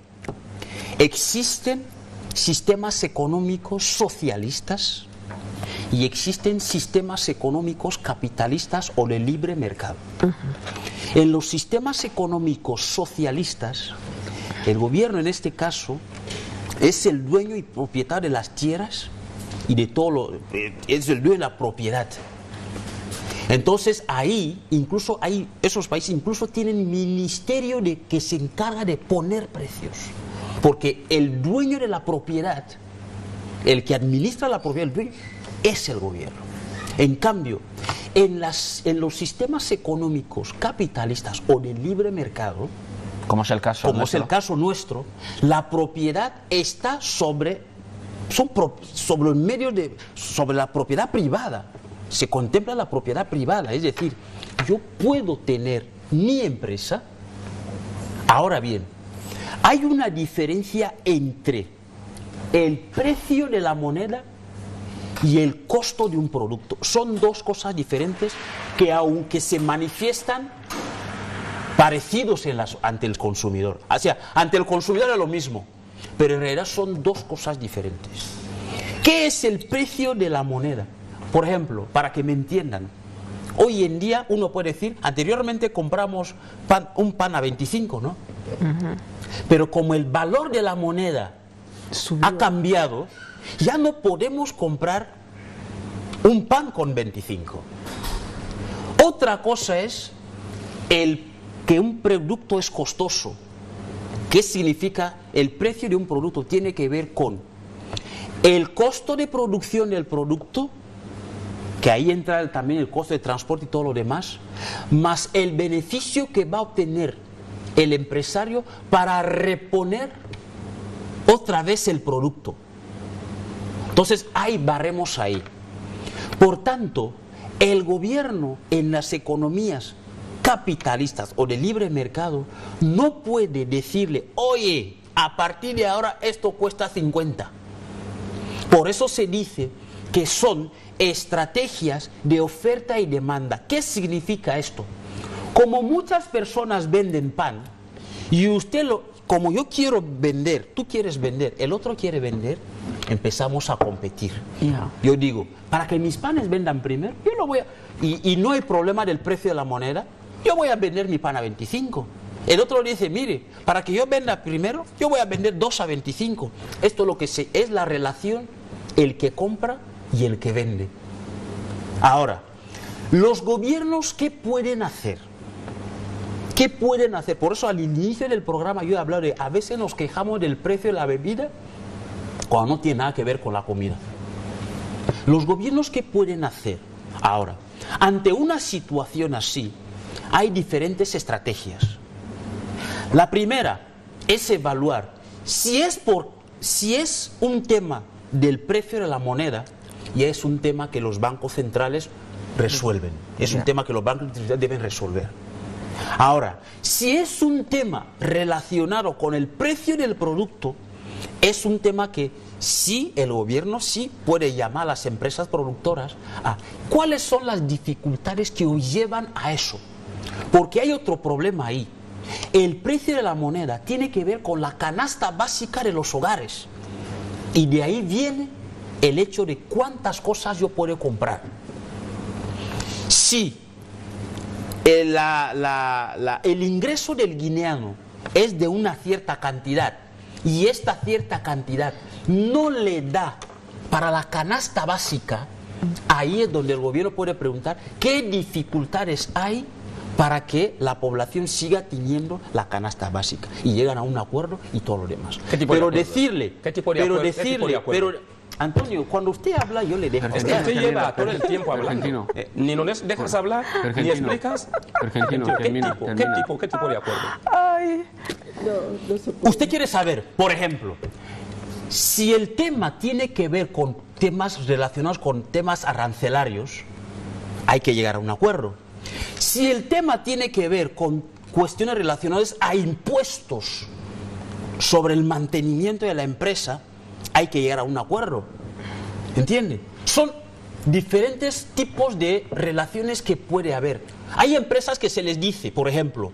Existen sistemas económicos socialistas y existen sistemas económicos capitalistas o de libre mercado. En los sistemas económicos socialistas, el gobierno en este caso es el dueño y propietario de las tierras y de todo lo, es el dueño de la propiedad. Entonces ahí, incluso esos países incluso tienen ministerio que se encarga de poner precios, porque el dueño de la propiedad, el que administra la propiedad, el dueño, es el gobierno. En cambio, en los sistemas económicos capitalistas o de libre mercado, como es el caso nuestro, la propiedad está sobre la propiedad privada. Se contempla la propiedad privada, es decir, yo puedo tener mi empresa. Ahora bien, hay una diferencia entre el precio de la moneda y el costo de un producto. Son dos cosas diferentes que, aunque se manifiestan parecidos ante el consumidor, o sea, ante el consumidor es lo mismo, pero en realidad son dos cosas diferentes. ¿Qué es el precio de la moneda? Por ejemplo, para que me entiendan, hoy en día uno puede decir, anteriormente compramos un pan a 25, ¿no? Pero como el valor de la moneda ha cambiado, ya no podemos comprar un pan con 25. Otra cosa es que un producto es costoso. ¿Qué significa? El precio de un producto tiene que ver con el costo de producción del producto, que ahí entra también el costo de transporte y todo lo demás, más el beneficio que va a obtener el empresario para reponer otra vez el producto. Entonces hay baremos ahí. Por tanto, el gobierno en las economías capitalistas o de libre mercado no puede decirle, oye, a partir de ahora esto cuesta 50. Por eso se dice que son estrategias de oferta y demanda. ¿Qué significa esto? Como muchas personas venden pan y como yo quiero vender, tú quieres vender, el otro quiere vender, empezamos a competir. Yo digo, para que mis panes vendan primero, yo lo voy a... Y no hay problema del precio de la moneda, yo voy a vender mi pan a 25. El otro le dice, mire, para que yo venda primero, yo voy a vender 2 a 25. Esto es lo que es la relación, el que compra y el que vende. Ahora, los gobiernos, ¿qué pueden hacer? ¿Qué pueden hacer? Por eso al inicio del programa yo he hablado de, a veces nos quejamos del precio de la bebida cuando no tiene nada que ver con la comida. Los gobiernos, ¿qué pueden hacer? Ahora, ante una situación así, hay diferentes estrategias. La primera es evaluar si es un tema del precio de la moneda, y es un tema que los bancos centrales resuelven. Es un tema que los bancos centrales deben resolver. Ahora, si es un tema relacionado con el precio del producto, es un tema que sí, el gobierno sí puede llamar a las empresas productoras a cuáles son las dificultades que os llevan a eso. Porque hay otro problema ahí. El precio de la moneda tiene que ver con la canasta básica de los hogares. Y de ahí viene el hecho de cuántas cosas yo puedo comprar. Si el ingreso del guineano es de una cierta cantidad y esta cierta cantidad no le da para la canasta básica, ahí es donde el gobierno puede preguntar qué dificultades hay para que la población siga teniendo la canasta básica y llegan a un acuerdo y todo lo demás. Pero decirle, Antonio, cuando usted habla yo le dejo hablar. Usted lleva todo el tiempo hablando. Ni nos dejas hablar, ni explicas. ¿Qué tipo de acuerdo? Ay, Usted quiere saber, por ejemplo, si el tema tiene que ver con temas relacionados con temas arancelarios, hay que llegar a un acuerdo. Si el tema tiene que ver con cuestiones relacionadas a impuestos sobre el mantenimiento de la empresa, hay que llegar a un acuerdo. ¿Entiende? Son diferentes tipos de relaciones que puede haber. Hay empresas que se les dice, por ejemplo,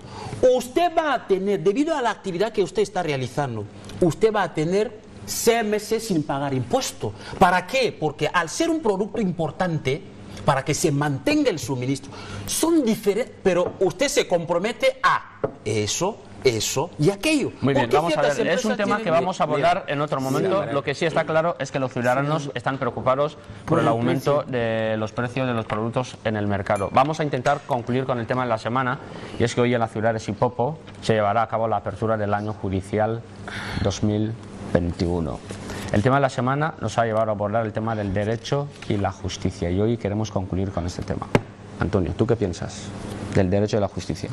usted va a tener, debido a la actividad que usted está realizando, usted va a tener 6 meses sin pagar impuesto. ¿Para qué? Porque al ser un producto importante, para que se mantenga el suministro, son diferentes, pero usted se compromete a eso y aquello. Muy bien, vamos a ver, es un tema que vamos a abordar en otro momento. Lo que sí está claro es que los ciudadanos están preocupados por el aumento de los precios de los productos en el mercado. Vamos a intentar concluir con el tema de la semana, y es que hoy en la ciudad de Sipopo se llevará a cabo la apertura del año judicial 2021. El tema de la semana nos ha llevado a abordar el tema del derecho y la justicia, y hoy queremos concluir con este tema. Antonio, ¿tú qué piensas del derecho y la justicia?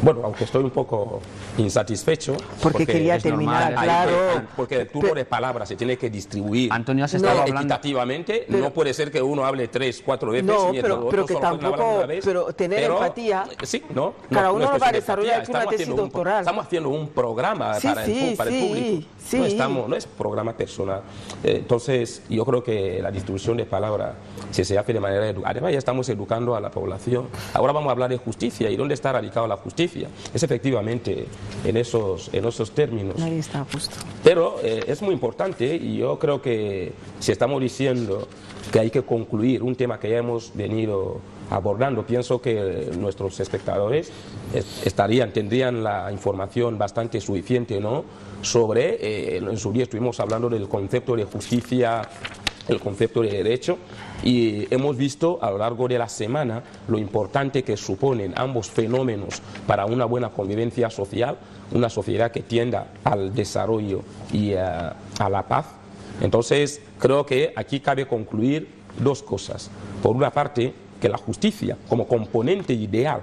Bueno, aunque estoy un poco insatisfecho. Porque quería terminar, claro. Porque el turno de palabras se tiene que distribuir. Antonio, has estado hablando equitativamente. No puede ser que uno hable 3, 4 veces. No, pero que tampoco. Pero tener empatía. Sí, no. Cada uno lo va a desarrollar con una tesis doctoral. Estamos haciendo un programa para el público. Sí. No es programa personal. Entonces, yo creo que la distribución de palabras, si se hace de manera educada, además ya estamos educando a la población. Ahora vamos a hablar de justicia. ¿Y dónde está radicada la justicia? Es efectivamente en esos términos. Nadie está justo. Pero es muy importante, y yo creo que si estamos diciendo que hay que concluir un tema que ya hemos venido abordando, pienso que nuestros espectadores tendrían la información bastante suficiente, ¿no? Sobre, en su día estuvimos hablando del concepto de justicia, el concepto de derecho, y hemos visto a lo largo de la semana lo importante que suponen ambos fenómenos para una buena convivencia social, una sociedad que tienda al desarrollo y a la paz. Entonces creo que aquí cabe concluir 2 cosas. Por una parte, que la justicia como componente ideal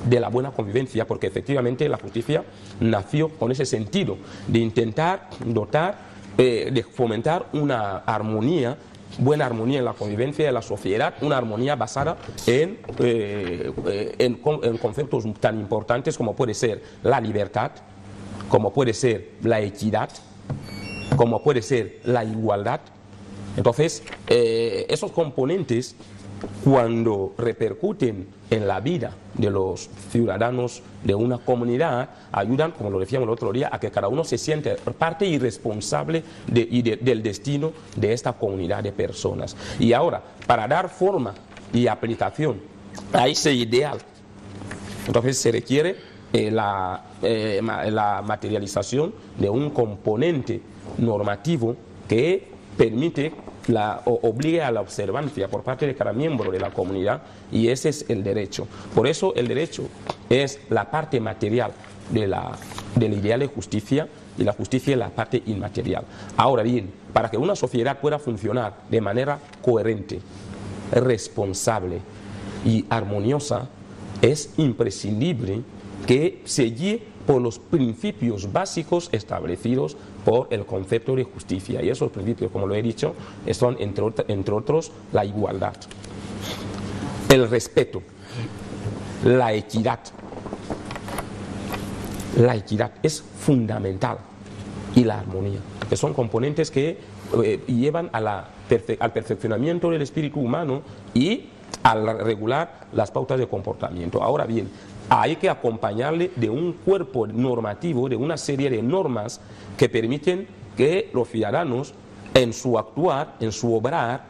de la buena convivencia, porque efectivamente la justicia nació con ese sentido de intentar de fomentar una armonía, buena armonía en la convivencia de la sociedad, una armonía basada en conceptos tan importantes como puede ser la libertad, como puede ser la equidad, como puede ser la igualdad. Entonces, esos componentes, cuando repercuten en la vida de los ciudadanos de una comunidad, ayudan, como lo decíamos el otro día, a que cada uno se siente parte y responsable del destino de esta comunidad de personas. Y ahora, para dar forma y aplicación a ese ideal Entonces se requiere la materialización de un componente normativo que permite obligue a la observancia por parte de cada miembro de la comunidad, y ese es el derecho. Por eso el derecho es la parte material del ideal de justicia, y la justicia es la parte inmaterial. Ahora bien, para que una sociedad pueda funcionar de manera coherente, responsable y armoniosa, es imprescindible que se guíe por los principios básicos establecidos por el concepto de justicia. Y esos principios, como lo he dicho, son entre otros la igualdad, el respeto, la equidad. La equidad es fundamental, y la armonía, que son componentes que llevan al perfeccionamiento del espíritu humano y al regular las pautas de comportamiento. Ahora bien, hay que acompañarle de un cuerpo normativo, de una serie de normas que permiten que los ciudadanos en su actuar, en su obrar,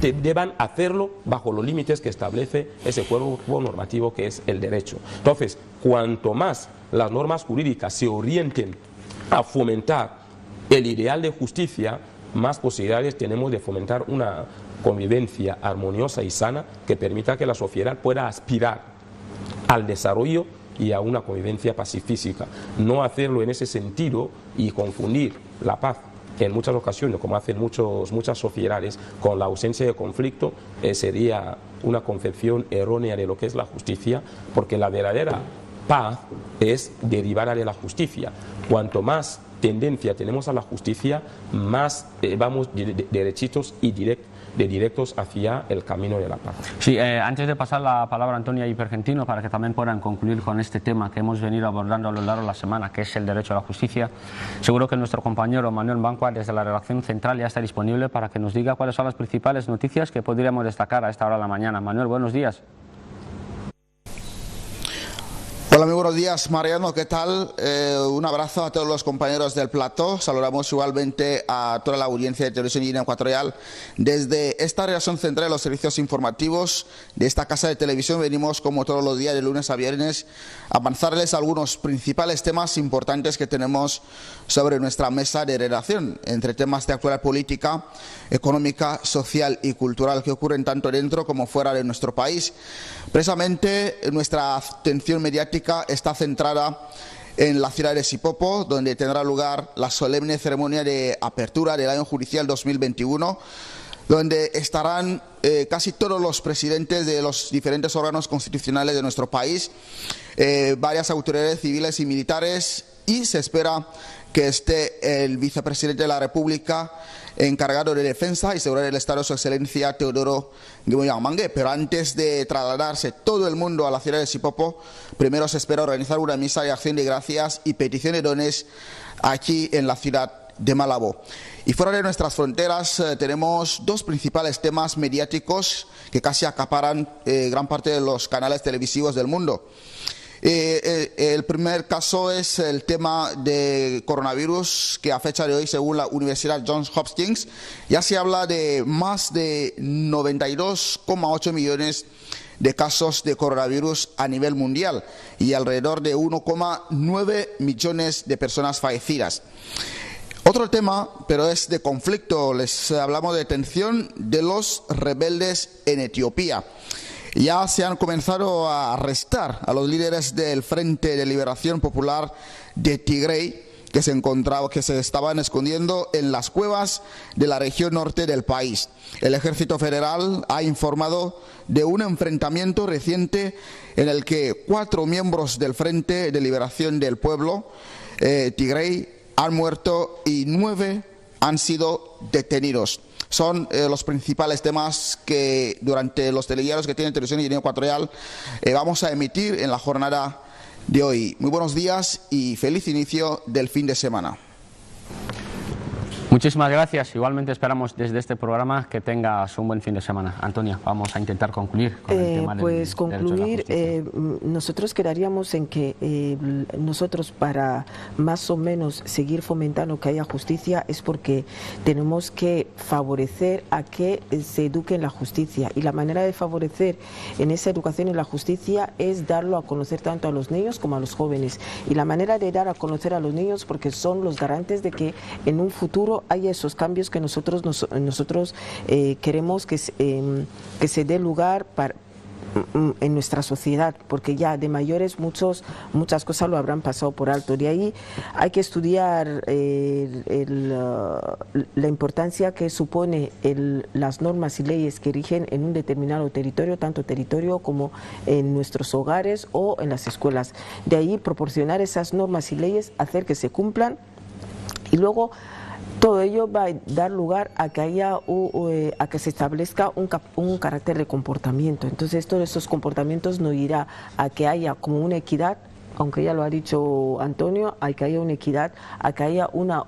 deban hacerlo bajo los límites que establece ese cuerpo normativo que es el derecho. Entonces, cuanto más las normas jurídicas se orienten a fomentar el ideal de justicia, más posibilidades tenemos de fomentar una convivencia armoniosa y sana que permita que la sociedad pueda aspirar al desarrollo y a una convivencia pacífica. No hacerlo en ese sentido y confundir la paz en muchas ocasiones, como hacen muchas sociedades, con la ausencia de conflicto, sería una concepción errónea de lo que es la justicia, porque la verdadera paz es derivada de la justicia. Cuanto más tendencia tenemos a la justicia, más vamos derechitos y directos hacia el camino de la paz. Sí, antes de pasar la palabra a Antonia y Pergentino, para que también puedan concluir con este tema que hemos venido abordando a lo largo de la semana, que es el derecho a la justicia, seguro que nuestro compañero Manuel Bancua, desde la redacción central, ya está disponible para que nos diga cuáles son las principales noticias que podríamos destacar a esta hora de la mañana. Manuel, buenos días. Hola, muy buenos días, Mariano, ¿qué tal? Un abrazo a todos los compañeros del plató. Saludamos igualmente a toda la audiencia de Televisión Guinea Ecuatorial. Desde esta redacción central de los servicios informativos de esta casa de televisión venimos, como todos los días, de lunes a viernes, a avanzarles algunos principales temas importantes que tenemos sobre nuestra mesa de redacción, entre temas de actualidad política, económica, social y cultural que ocurren tanto dentro como fuera de nuestro país. Precisamente nuestra atención mediática está centrada en la ciudad de Sipopo, donde tendrá lugar la solemne ceremonia de apertura del año judicial 2021, donde estarán casi todos los presidentes de los diferentes órganos constitucionales de nuestro país, varias autoridades civiles y militares, y se espera que esté el vicepresidente de la República encargado de defensa y seguridad del Estado, su excelencia Teodoro Guimoya Mangue. Pero antes de trasladarse todo el mundo a la ciudad de Sipopo, primero se espera organizar una misa de acción de gracias y petición de dones aquí en la ciudad de Malabo. Y fuera de nuestras fronteras tenemos dos principales temas mediáticos que casi acaparan gran parte de los canales televisivos del mundo. El primer caso es el tema de coronavirus, que a fecha de hoy, según la Universidad Johns Hopkins, ya se habla de más de 92,8 millones de casos de coronavirus a nivel mundial y alrededor de 1,9 millones de personas fallecidas. Otro tema, pero es de conflicto, les hablamos de detención de los rebeldes en Etiopía. Ya se han comenzado a arrestar a los líderes del Frente de Liberación Popular de Tigray, que se estaban escondiendo en las cuevas de la región norte del país. El Ejército Federal ha informado de un enfrentamiento reciente en el que 4 miembros del Frente de Liberación del Pueblo Tigray han muerto y 9 han sido detenidos. Son los principales temas que durante los telediarios que tiene Televisión Guinea Ecuatorial vamos a emitir en la jornada de hoy. Muy buenos días y feliz inicio del fin de semana. Muchísimas gracias. Igualmente esperamos desde este programa que tengas un buen fin de semana. Antonia, vamos a intentar concluir con el tema pues concluir, nosotros quedaríamos en que nosotros, para más o menos seguir fomentando que haya justicia, es porque tenemos que favorecer a que se eduque en la justicia, y la manera de favorecer en esa educación en la justicia es darlo a conocer tanto a los niños como a los jóvenes, y la manera de dar a conocer a los niños, porque son los garantes de que en un futuro haya esos cambios que nosotros queremos que se dé lugar en nuestra sociedad, porque ya de mayores muchas cosas lo habrán pasado por alto. De ahí hay que estudiar la importancia que supone las normas y leyes que rigen en un determinado territorio, tanto territorio como en nuestros hogares o en las escuelas. De ahí proporcionar esas normas y leyes, hacer que se cumplan, y luego todo ello va a dar lugar a que a que se establezca un carácter de comportamiento. Entonces, todos esos comportamientos nos irá a que haya como una equidad, aunque ya lo ha dicho Antonio, a que haya una equidad, a que haya una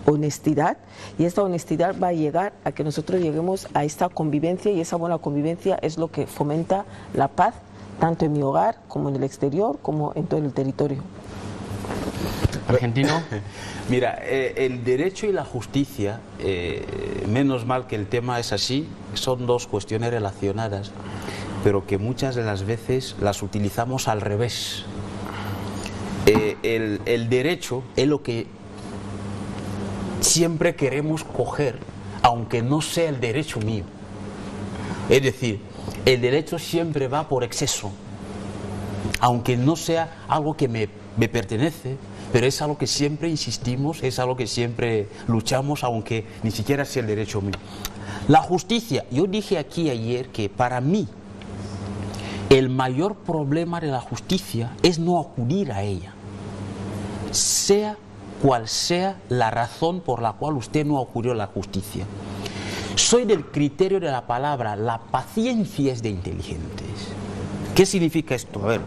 honestidad, y esta honestidad va a llegar a que nosotros lleguemos a esta convivencia, y esa buena convivencia es lo que fomenta la paz, tanto en mi hogar como en el exterior, como en todo el territorio. Argentino. Mira, el derecho y la justicia, menos mal que el tema es así, son dos cuestiones relacionadas, pero que muchas de las veces las utilizamos al revés. El derecho es lo que siempre queremos coger, aunque no sea el derecho mío. Es decir, el derecho siempre va por exceso, aunque no sea algo que me pertenece, pero es algo que siempre insistimos, es algo que siempre luchamos, aunque ni siquiera sea el derecho mío. La justicia, yo dije aquí ayer que para mí el mayor problema de la justicia es no acudir a ella, sea cual sea la razón por la cual usted no acudió a la justicia. Soy del criterio de la palabra, la paciencia es de inteligentes. ¿Qué significa esto? A ver,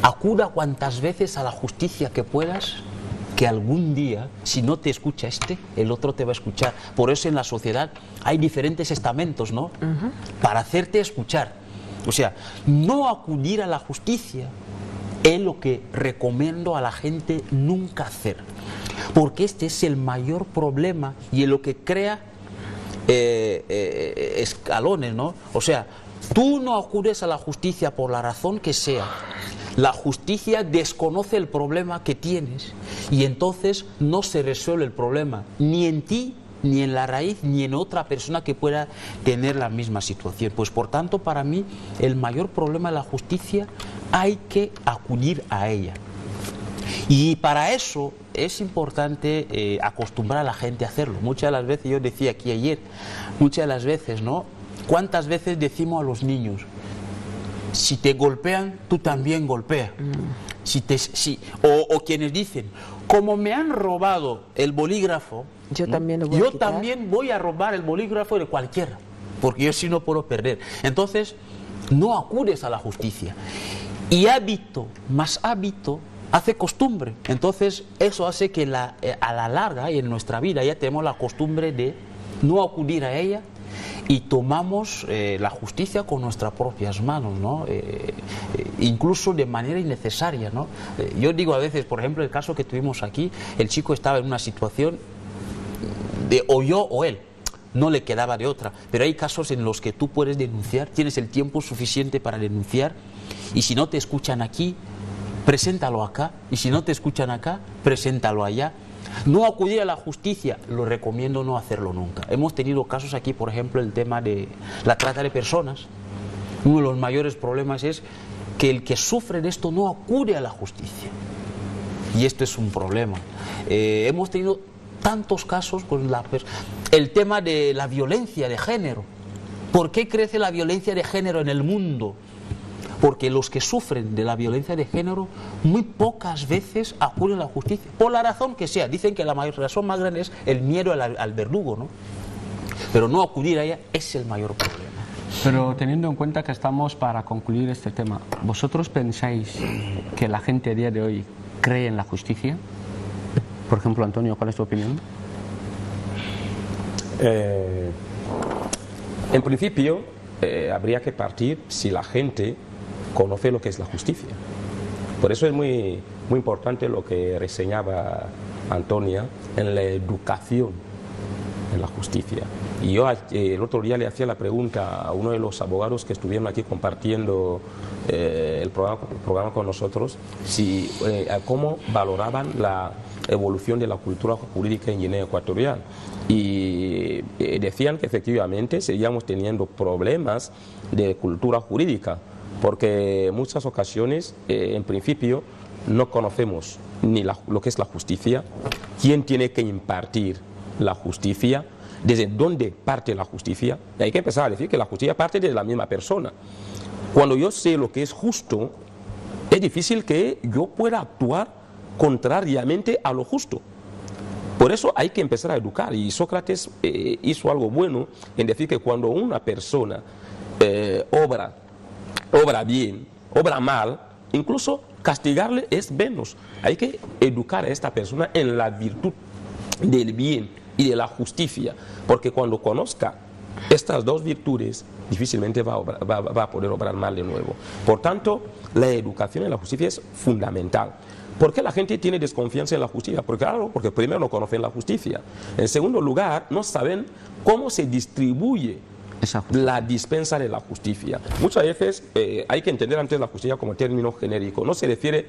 acuda cuantas veces a la justicia que puedas, que algún día, si no te escucha el otro te va a escuchar. Por eso en la sociedad hay diferentes estamentos, ¿no? Para hacerte escuchar. O sea, no acudir a la justicia es lo que recomiendo a la gente nunca hacer, porque este es el mayor problema y es lo que crea escalones, ¿no? O sea, tú no acudes a la justicia por la razón que sea. La justicia desconoce el problema que tienes y entonces no se resuelve el problema, ni en ti, ni en la raíz, ni en otra persona que pueda tener la misma situación. Pues por tanto, para mí, el mayor problema de la justicia hay que acudir a ella. Y para eso es importante acostumbrar a la gente a hacerlo. Muchas de las veces, yo decía aquí ayer, muchas de las veces, ¿no? ¿Cuántas veces decimos a los niños: si te golpean, tú también golpea? O quienes dicen: como me han robado el bolígrafo, yo también voy a robar el bolígrafo de cualquiera, porque yo sí no puedo perder. Entonces, no acudes a la justicia. Y hábito más hábito hace costumbre. Entonces, eso hace que a la larga, y en nuestra vida, ya tenemos la costumbre de no acudir a ella, y tomamos la justicia con nuestras propias manos, ¿no? Incluso de manera innecesaria, ¿no? Yo digo a veces, por ejemplo, el caso que tuvimos aquí, el chico estaba en una situación de o yo o él, no le quedaba de otra, pero hay casos en los que tú puedes denunciar, tienes el tiempo suficiente para denunciar, y si no te escuchan aquí, preséntalo acá, y si no te escuchan acá, preséntalo allá. No acudir a la justicia, lo recomiendo no hacerlo nunca. Hemos tenido casos aquí, por ejemplo, el tema de la trata de personas. Uno de los mayores problemas es que el que sufre de esto no acude a la justicia, y esto es un problema. Hemos tenido tantos casos con el tema de la violencia de género. ¿Por qué crece la violencia de género en el mundo? Porque los que sufren de la violencia de género muy pocas veces acuden a la justicia, por la razón que sea. Dicen que la razón más grande es el miedo al verdugo, ¿no? Pero no acudir a ella es el mayor problema. Pero teniendo en cuenta que estamos para concluir este tema, ¿vosotros pensáis que la gente a día de hoy cree en la justicia? Por ejemplo, Antonio, ¿cuál es tu opinión? En principio, habría que partir si la gente conoce lo que es la justicia. Por eso es muy importante lo que reseñaba Antonia en la educación en la justicia. Y yo el otro día le hacía la pregunta a uno de los abogados que estuvieron aquí compartiendo el programa con nosotros, si cómo valoraban la evolución de la cultura jurídica en Guinea Ecuatorial. Y decían que efectivamente seguíamos teniendo problemas de cultura jurídica, porque en muchas ocasiones, en principio, no conocemos ni lo que es la justicia, quién tiene que impartir la justicia, desde dónde parte la justicia. Y hay que empezar a decir que la justicia parte de la misma persona. Cuando yo sé lo que es justo, es difícil que yo pueda actuar contrariamente a lo justo. Por eso hay que empezar a educar, y Sócrates hizo algo bueno en decir que cuando una persona obra bien, obra mal, incluso castigarle es menos. Hay que educar a esta persona en la virtud del bien y de la justicia, porque cuando conozca estas dos virtudes, difícilmente va a poder obrar mal de nuevo. Por tanto, la educación en la justicia es fundamental. ¿Por qué la gente tiene desconfianza en la justicia? Porque primero no conocen la justicia. En segundo lugar, no saben cómo se distribuye la dispensa de la justicia. Muchas veces hay que entender antes la justicia como término genérico. No se refiere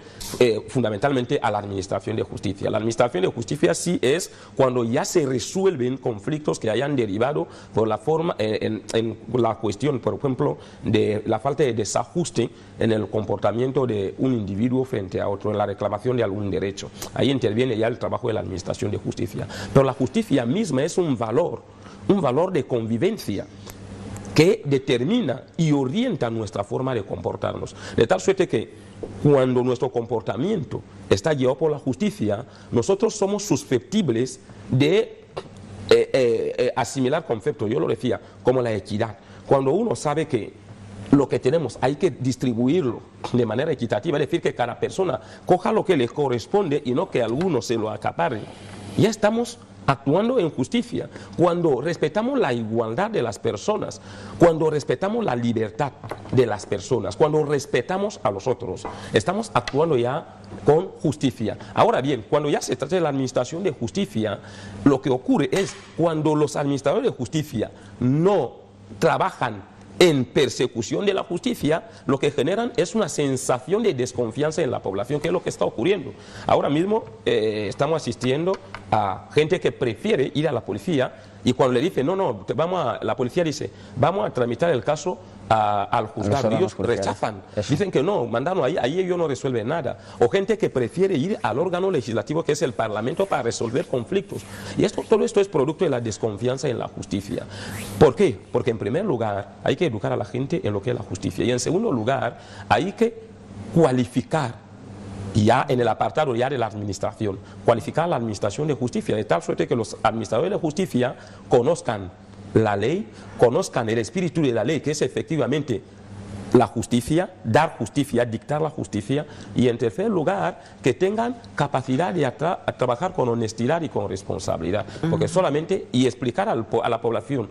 fundamentalmente a la administración de justicia. La administración de justicia sí es cuando ya se resuelven conflictos que hayan derivado por la forma, en la cuestión, por ejemplo, de la falta de desajuste en el comportamiento de un individuo frente a otro, en la reclamación de algún derecho. Ahí interviene ya el trabajo de la administración de justicia. Pero la justicia misma es un valor de convivencia que determina y orienta nuestra forma de comportarnos. De tal suerte que cuando nuestro comportamiento está guiado por la justicia, nosotros somos susceptibles de asimilar conceptos, yo lo decía, como la equidad. Cuando uno sabe que lo que tenemos hay que distribuirlo de manera equitativa, es decir, que cada persona coja lo que le corresponde y no que algunos se lo acaparen, ya estamos actuando en justicia. Cuando respetamos la igualdad de las personas, cuando respetamos la libertad de las personas, cuando respetamos a los otros, estamos actuando ya con justicia. Ahora bien, cuando ya se trata de la administración de justicia, lo que ocurre es cuando los administradores de justicia no trabajan en persecución de la justicia, lo que generan es una sensación de desconfianza en la población, que es lo que está ocurriendo. Ahora mismo estamos asistiendo a gente que prefiere ir a la policía, y cuando le dice la policía dice, vamos a tramitar el caso al juzgado, ellos rechazan, dicen que no, mandarlo ahí ellos no resuelven nada. O gente que prefiere ir al órgano legislativo, que es el Parlamento, para resolver conflictos. Y todo esto es producto de la desconfianza en la justicia. ¿Por qué? Porque en primer lugar hay que educar a la gente en lo que es la justicia, y en segundo lugar hay que cualificar ya en el apartado ya de la administración, cualificar la administración de justicia, de tal suerte que los administradores de justicia conozcan la ley, conozcan el espíritu de la ley, que es efectivamente la justicia, dar justicia, dictar la justicia, y en tercer lugar, que tengan capacidad de trabajar con honestidad y con responsabilidad, porque solamente, y explicar a la población,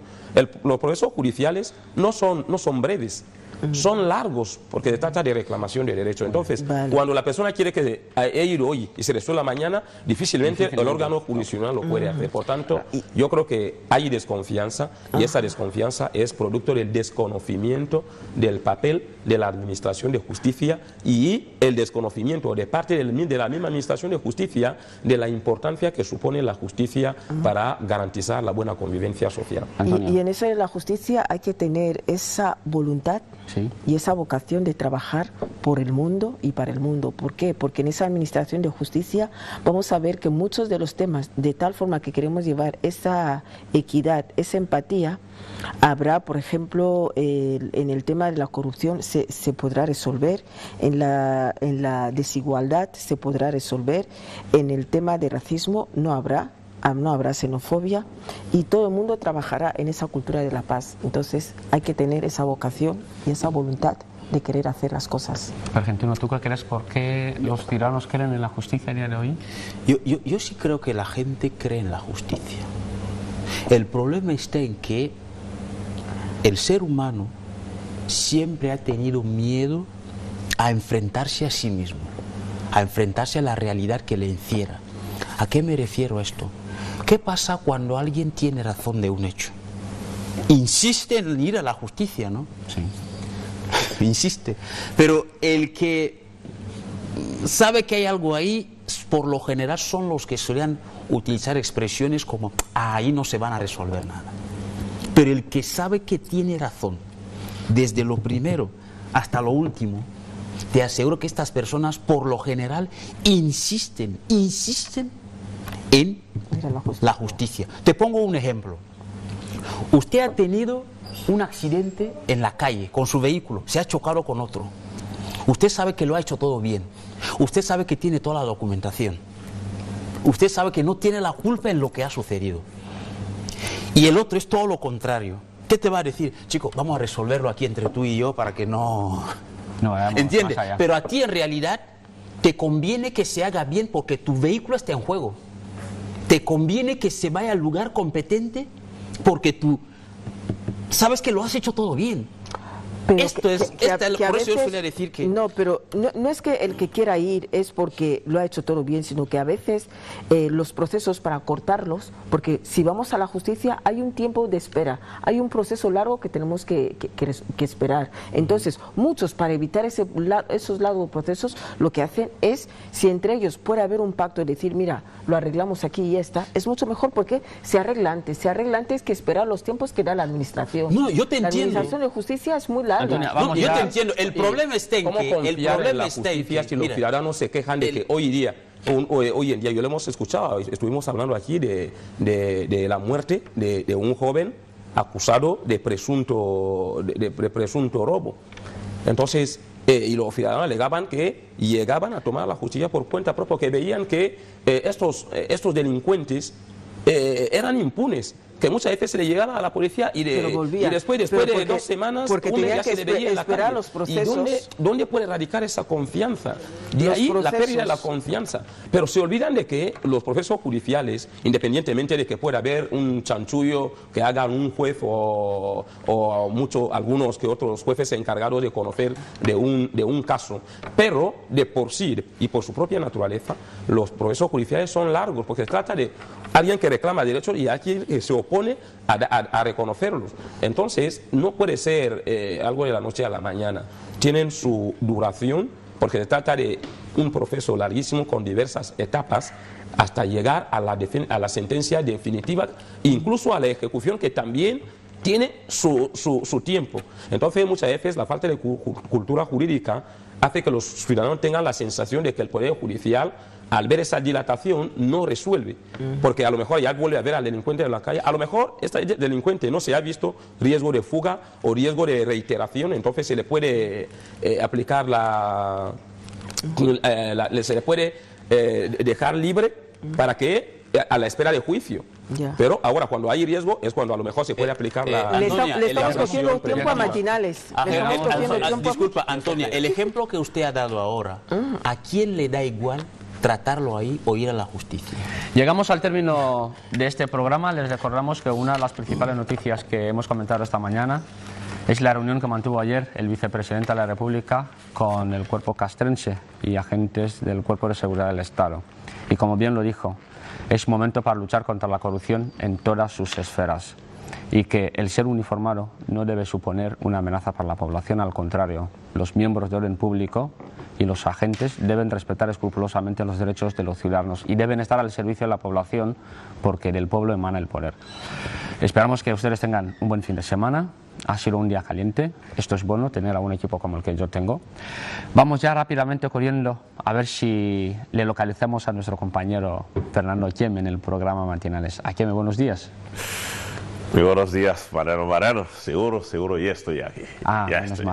los procesos judiciales no son breves, son largos, porque se trata de reclamación de derechos. Entonces, cuando la persona quiere que ir hoy y se resuelva mañana, difícilmente el órgano jurisdiccional lo puede hacer. Por tanto, yo creo que hay desconfianza, y esa desconfianza es producto del desconocimiento del papel de la administración de justicia, y el desconocimiento de parte de la misma administración de justicia de la importancia que supone la justicia para garantizar la buena convivencia social. Y en eso de la justicia hay que tener esa voluntad y esa vocación de trabajar por el mundo y para el mundo. ¿Por qué? Porque en esa administración de justicia vamos a ver que muchos de los temas, de tal forma que queremos llevar esa equidad, esa empatía, habrá, por ejemplo, en el tema de la corrupción se podrá resolver, en la desigualdad se podrá resolver, en el tema de racismo no habrá xenofobia, y todo el mundo trabajará en esa cultura de la paz. Entonces hay que tener esa vocación y esa voluntad de querer hacer las cosas. Argentino, ¿tú qué crees? ¿Por qué los tiranos creen en la justicia a día de hoy? Yo sí creo que la gente cree en la justicia. El problema está en que el ser humano siempre ha tenido miedo a enfrentarse a sí mismo, a enfrentarse a la realidad que le encierra. ¿A qué me refiero a esto? ¿Qué pasa cuando alguien tiene razón de un hecho? Insiste en ir a la justicia, ¿no? Sí. Insiste. Pero el que sabe que hay algo ahí, por lo general son los que suelen utilizar expresiones como ahí no se van a resolver nada. Pero el que sabe que tiene razón, desde lo primero hasta lo último, te aseguro que estas personas por lo general insisten en la justicia. Te pongo un ejemplo. Usted ha tenido un accidente en la calle con su vehículo, se ha chocado con otro. Usted sabe que lo ha hecho todo bien. Usted sabe que tiene toda la documentación. Usted sabe que no tiene la culpa en lo que ha sucedido. Y el otro es todo lo contrario. ¿Qué te va a decir? Chico, vamos a resolverlo aquí entre tú y yo para que no... ¿Entiendes? Pero a ti en realidad te conviene que se haga bien porque tu vehículo está en juego. Te conviene que se vaya al lugar competente porque tú sabes que lo has hecho todo bien. Pero por eso yo suele decir que... No, pero no es que el que quiera ir es porque lo ha hecho todo bien, sino que a veces los procesos para cortarlos, porque si vamos a la justicia hay un tiempo de espera, hay un proceso largo que tenemos que esperar. Entonces, muchos para evitar esos largos procesos, lo que hacen es, si entre ellos puede haber un pacto y decir, mira, lo arreglamos aquí y ya está, es mucho mejor porque se arregla antes que esperar los tiempos que da la administración. No, yo te entiendo. La administración de justicia es muy larga. Antonia, No, yo te entiendo. El problema está en que... ¿Cómo confiar en la justicia si los ciudadanos se quejan de que hoy en día, yo lo hemos escuchado, estuvimos hablando aquí de la muerte de un joven acusado de presunto robo. Entonces, y los ciudadanos alegaban que llegaban a tomar la justicia por cuenta propia, porque veían que estos delincuentes eran impunes, que muchas veces se le llegaba a la policía y después de 2 semanas uno ya se le veía en la calle. Los procesos. ¿Y dónde puede radicar esa confianza? De ahí la pérdida de la confianza. Pero se olvidan de que los procesos judiciales, independientemente de que pueda haber un chanchullo que haga un juez o algunos que otros jueces encargados de conocer de un caso, pero de por sí y por su propia naturaleza, los procesos judiciales son largos, porque se trata de alguien que reclama derechos y alguien que se opone a reconocerlos. Entonces, no puede ser algo de la noche a la mañana. Tienen su duración, porque se trata de un proceso larguísimo con diversas etapas hasta llegar a la sentencia definitiva, incluso a la ejecución, que también tiene su tiempo. Entonces, muchas veces la falta de cultura jurídica hace que los ciudadanos tengan la sensación de que el Poder Judicial, al ver esa dilatación, no resuelve, porque a lo mejor ya vuelve a ver al delincuente en la calle, a lo mejor este delincuente no se ha visto riesgo de fuga o riesgo de reiteración, entonces se le puede aplicar se le puede dejar libre para que a la espera de juicio. Ya. Pero ahora cuando hay riesgo es cuando a lo mejor se puede aplicar le estamos cogiendo tiempo a matinales. Disculpa, Antonia, el ejemplo que usted ha dado ahora, ¿a quién le da igual tratarlo ahí o ir a la justicia? Llegamos al término de este programa. Les recordamos que una de las principales noticias que hemos comentado esta mañana es la reunión que mantuvo ayer el vicepresidente de la República con el cuerpo castrense y agentes del Cuerpo de Seguridad del Estado. Y como bien lo dijo, es momento para luchar contra la corrupción en todas sus esferas, y que el ser uniformado no debe suponer una amenaza para la población. Al contrario, los miembros de orden público y los agentes deben respetar escrupulosamente los derechos de los ciudadanos y deben estar al servicio de la población, porque del pueblo emana el poder. Esperamos que ustedes tengan un buen fin de semana. Ha sido un día caliente. Esto es bueno, tener a un equipo como el que yo tengo. Vamos ya rápidamente corriendo a ver si le localizamos a nuestro compañero Fernando Chem en el programa Matinales. Chem, buenos días. Muy buenos días, Mariano. Seguro, ya estoy aquí.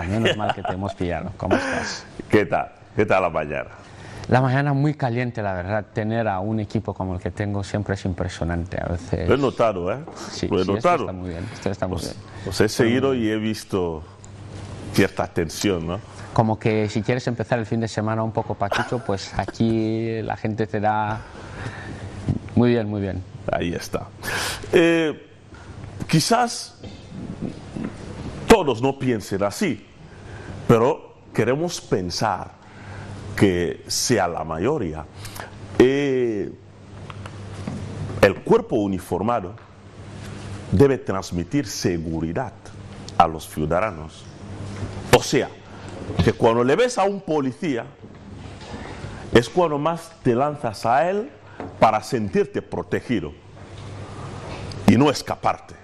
Menos mal que te hemos pillado. ¿Cómo estás? ¿Qué tal la mañana? La mañana muy caliente, la verdad. Tener a un equipo como el que tengo siempre es impresionante. A veces... Lo he notado, ¿eh? Sí, lo he notado. Esto está muy bien. Esto está muy bien. Os he seguido y he visto cierta tensión, ¿no? Como que si quieres empezar el fin de semana un poco pachucho, pues aquí la gente te da... Muy bien, muy bien. Ahí está. quizás todos no piensen así, pero queremos pensar que sea la mayoría. El cuerpo uniformado debe transmitir seguridad a los ciudadanos. O sea, que cuando le ves a un policía, es cuando más te lanzas a él para sentirte protegido y no escaparte.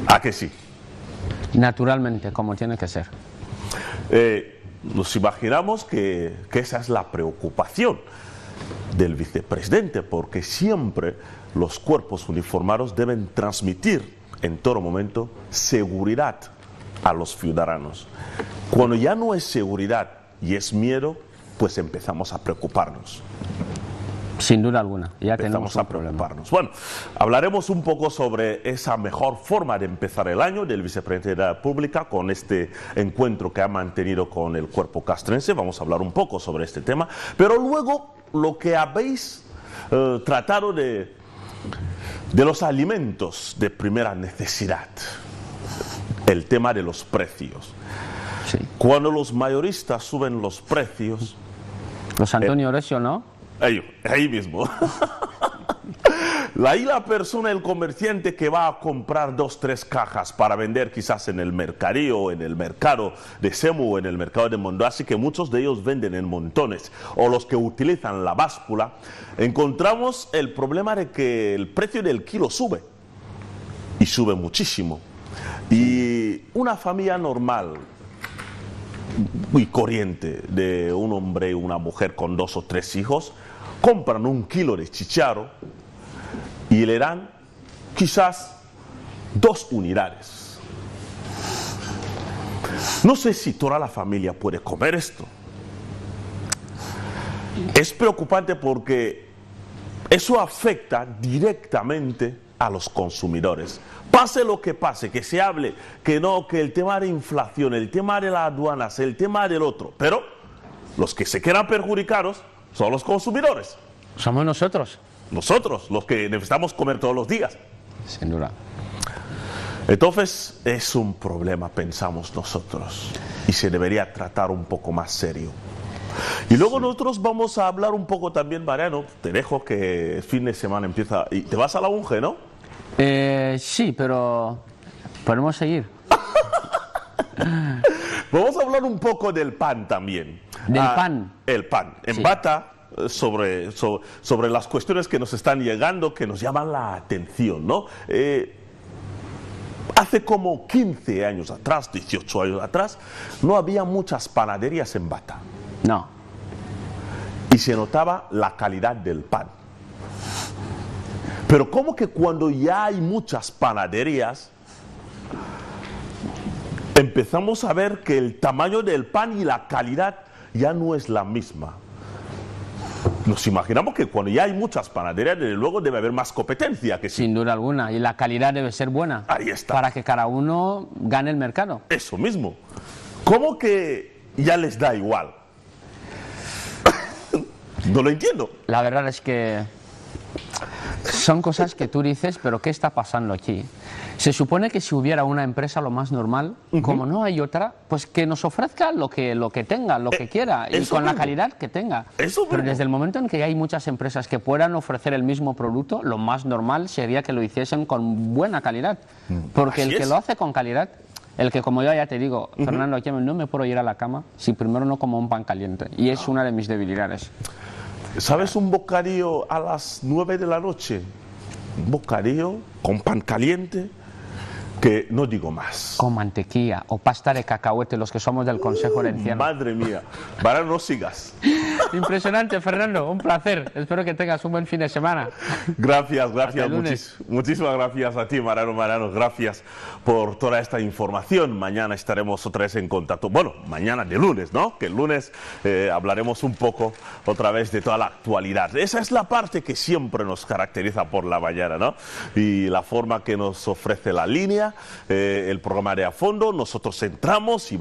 ¿A que sí? Naturalmente, como tiene que ser. Nos imaginamos que esa es la preocupación del vicepresidente, porque siempre los cuerpos uniformados deben transmitir en todo momento seguridad a los ciudadanos. Cuando ya no es seguridad y es miedo, pues empezamos a preocuparnos. Sin duda alguna, ya tenemos un problema. Bueno, hablaremos un poco sobre esa mejor forma de empezar el año del vicepresidente de la República con este encuentro que ha mantenido con el cuerpo castrense. Vamos a hablar un poco sobre este tema, pero luego lo que habéis tratado de los alimentos de primera necesidad, el tema de los precios. Sí. Cuando los mayoristas suben los precios... Los Antonio Oresio, ¿no? Ahí mismo. Ahí la persona, el comerciante que va a comprar 2, 3 cajas para vender quizás en el mercadillo, en el mercado de Semu o en el mercado de Mondoasí, que muchos de ellos venden en montones, o los que utilizan la báscula, encontramos el problema de que el precio del kilo sube, y sube muchísimo. Y una familia normal y corriente de un hombre y una mujer con 2 o 3 hijos, compran 1 kilo de chícharo y le dan quizás 2 unidades. No sé si toda la familia puede comer esto. Es preocupante porque eso afecta directamente a los consumidores. Pase lo que pase, que se hable, que no, que el tema de inflación, el tema de las aduanas, el tema del otro, pero los que se quedan perjudicados son los consumidores. Somos nosotros. Nosotros, los que necesitamos comer todos los días. Sin duda. Entonces, es un problema, pensamos nosotros, y se debería tratar un poco más serio. Y luego nosotros vamos a hablar un poco también, Mariano, te dejo que el fin de semana empieza, y te vas a la UNGE, ¿no? Sí, pero podemos seguir. Vamos a hablar un poco del pan también. ¿Del pan? El pan. En Sí. Bata, sobre las cuestiones que nos están llegando, que nos llaman la atención, ¿no? Hace como 15 años atrás, 18 años atrás, no había muchas panaderías en Bata. No. Y se notaba la calidad del pan. Pero como que cuando ya hay muchas panaderías, empezamos a ver que el tamaño del pan y la calidad ya no es la misma. Nos imaginamos que cuando ya hay muchas panaderías, desde luego debe haber más competencia. Que sí. Sin duda alguna. Y la calidad debe ser buena. Ahí está. Para que cada uno gane el mercado. Eso mismo. ¿Cómo que ya les da igual? No lo entiendo. La verdad es que son cosas que tú dices, pero ¿qué está pasando aquí? Se supone que si hubiera una empresa, lo más normal, como no hay otra, pues que nos ofrezca lo que tenga, lo que quiera, y con la calidad que tenga. Pero desde el momento en que hay muchas empresas que puedan ofrecer el mismo producto, lo más normal sería que lo hiciesen con buena calidad. Porque el que lo hace con calidad, el que, como yo ya te digo, Fernando, aquí no me puedo ir a la cama si primero no como un pan caliente. Y es una de mis debilidades. ¿Sabes un bocadillo a las 9 de la noche? Un bocadillo con pan caliente, que no digo más. Con mantequilla o pasta de cacahuete, los que somos del Consejo de Ancianos. Madre mía, para no sigas. Impresionante, Fernando, un placer. Espero que tengas un buen fin de semana. Gracias, muchísimas gracias a ti, Mariano, gracias por toda esta información. Mañana estaremos otra vez en contacto. Bueno, mañana de lunes, ¿no? Que el lunes hablaremos un poco otra vez de toda la actualidad. Esa es la parte que siempre nos caracteriza por la mañana, ¿no? Y la forma que nos ofrece la línea, el programa de A Fondo, nosotros entramos y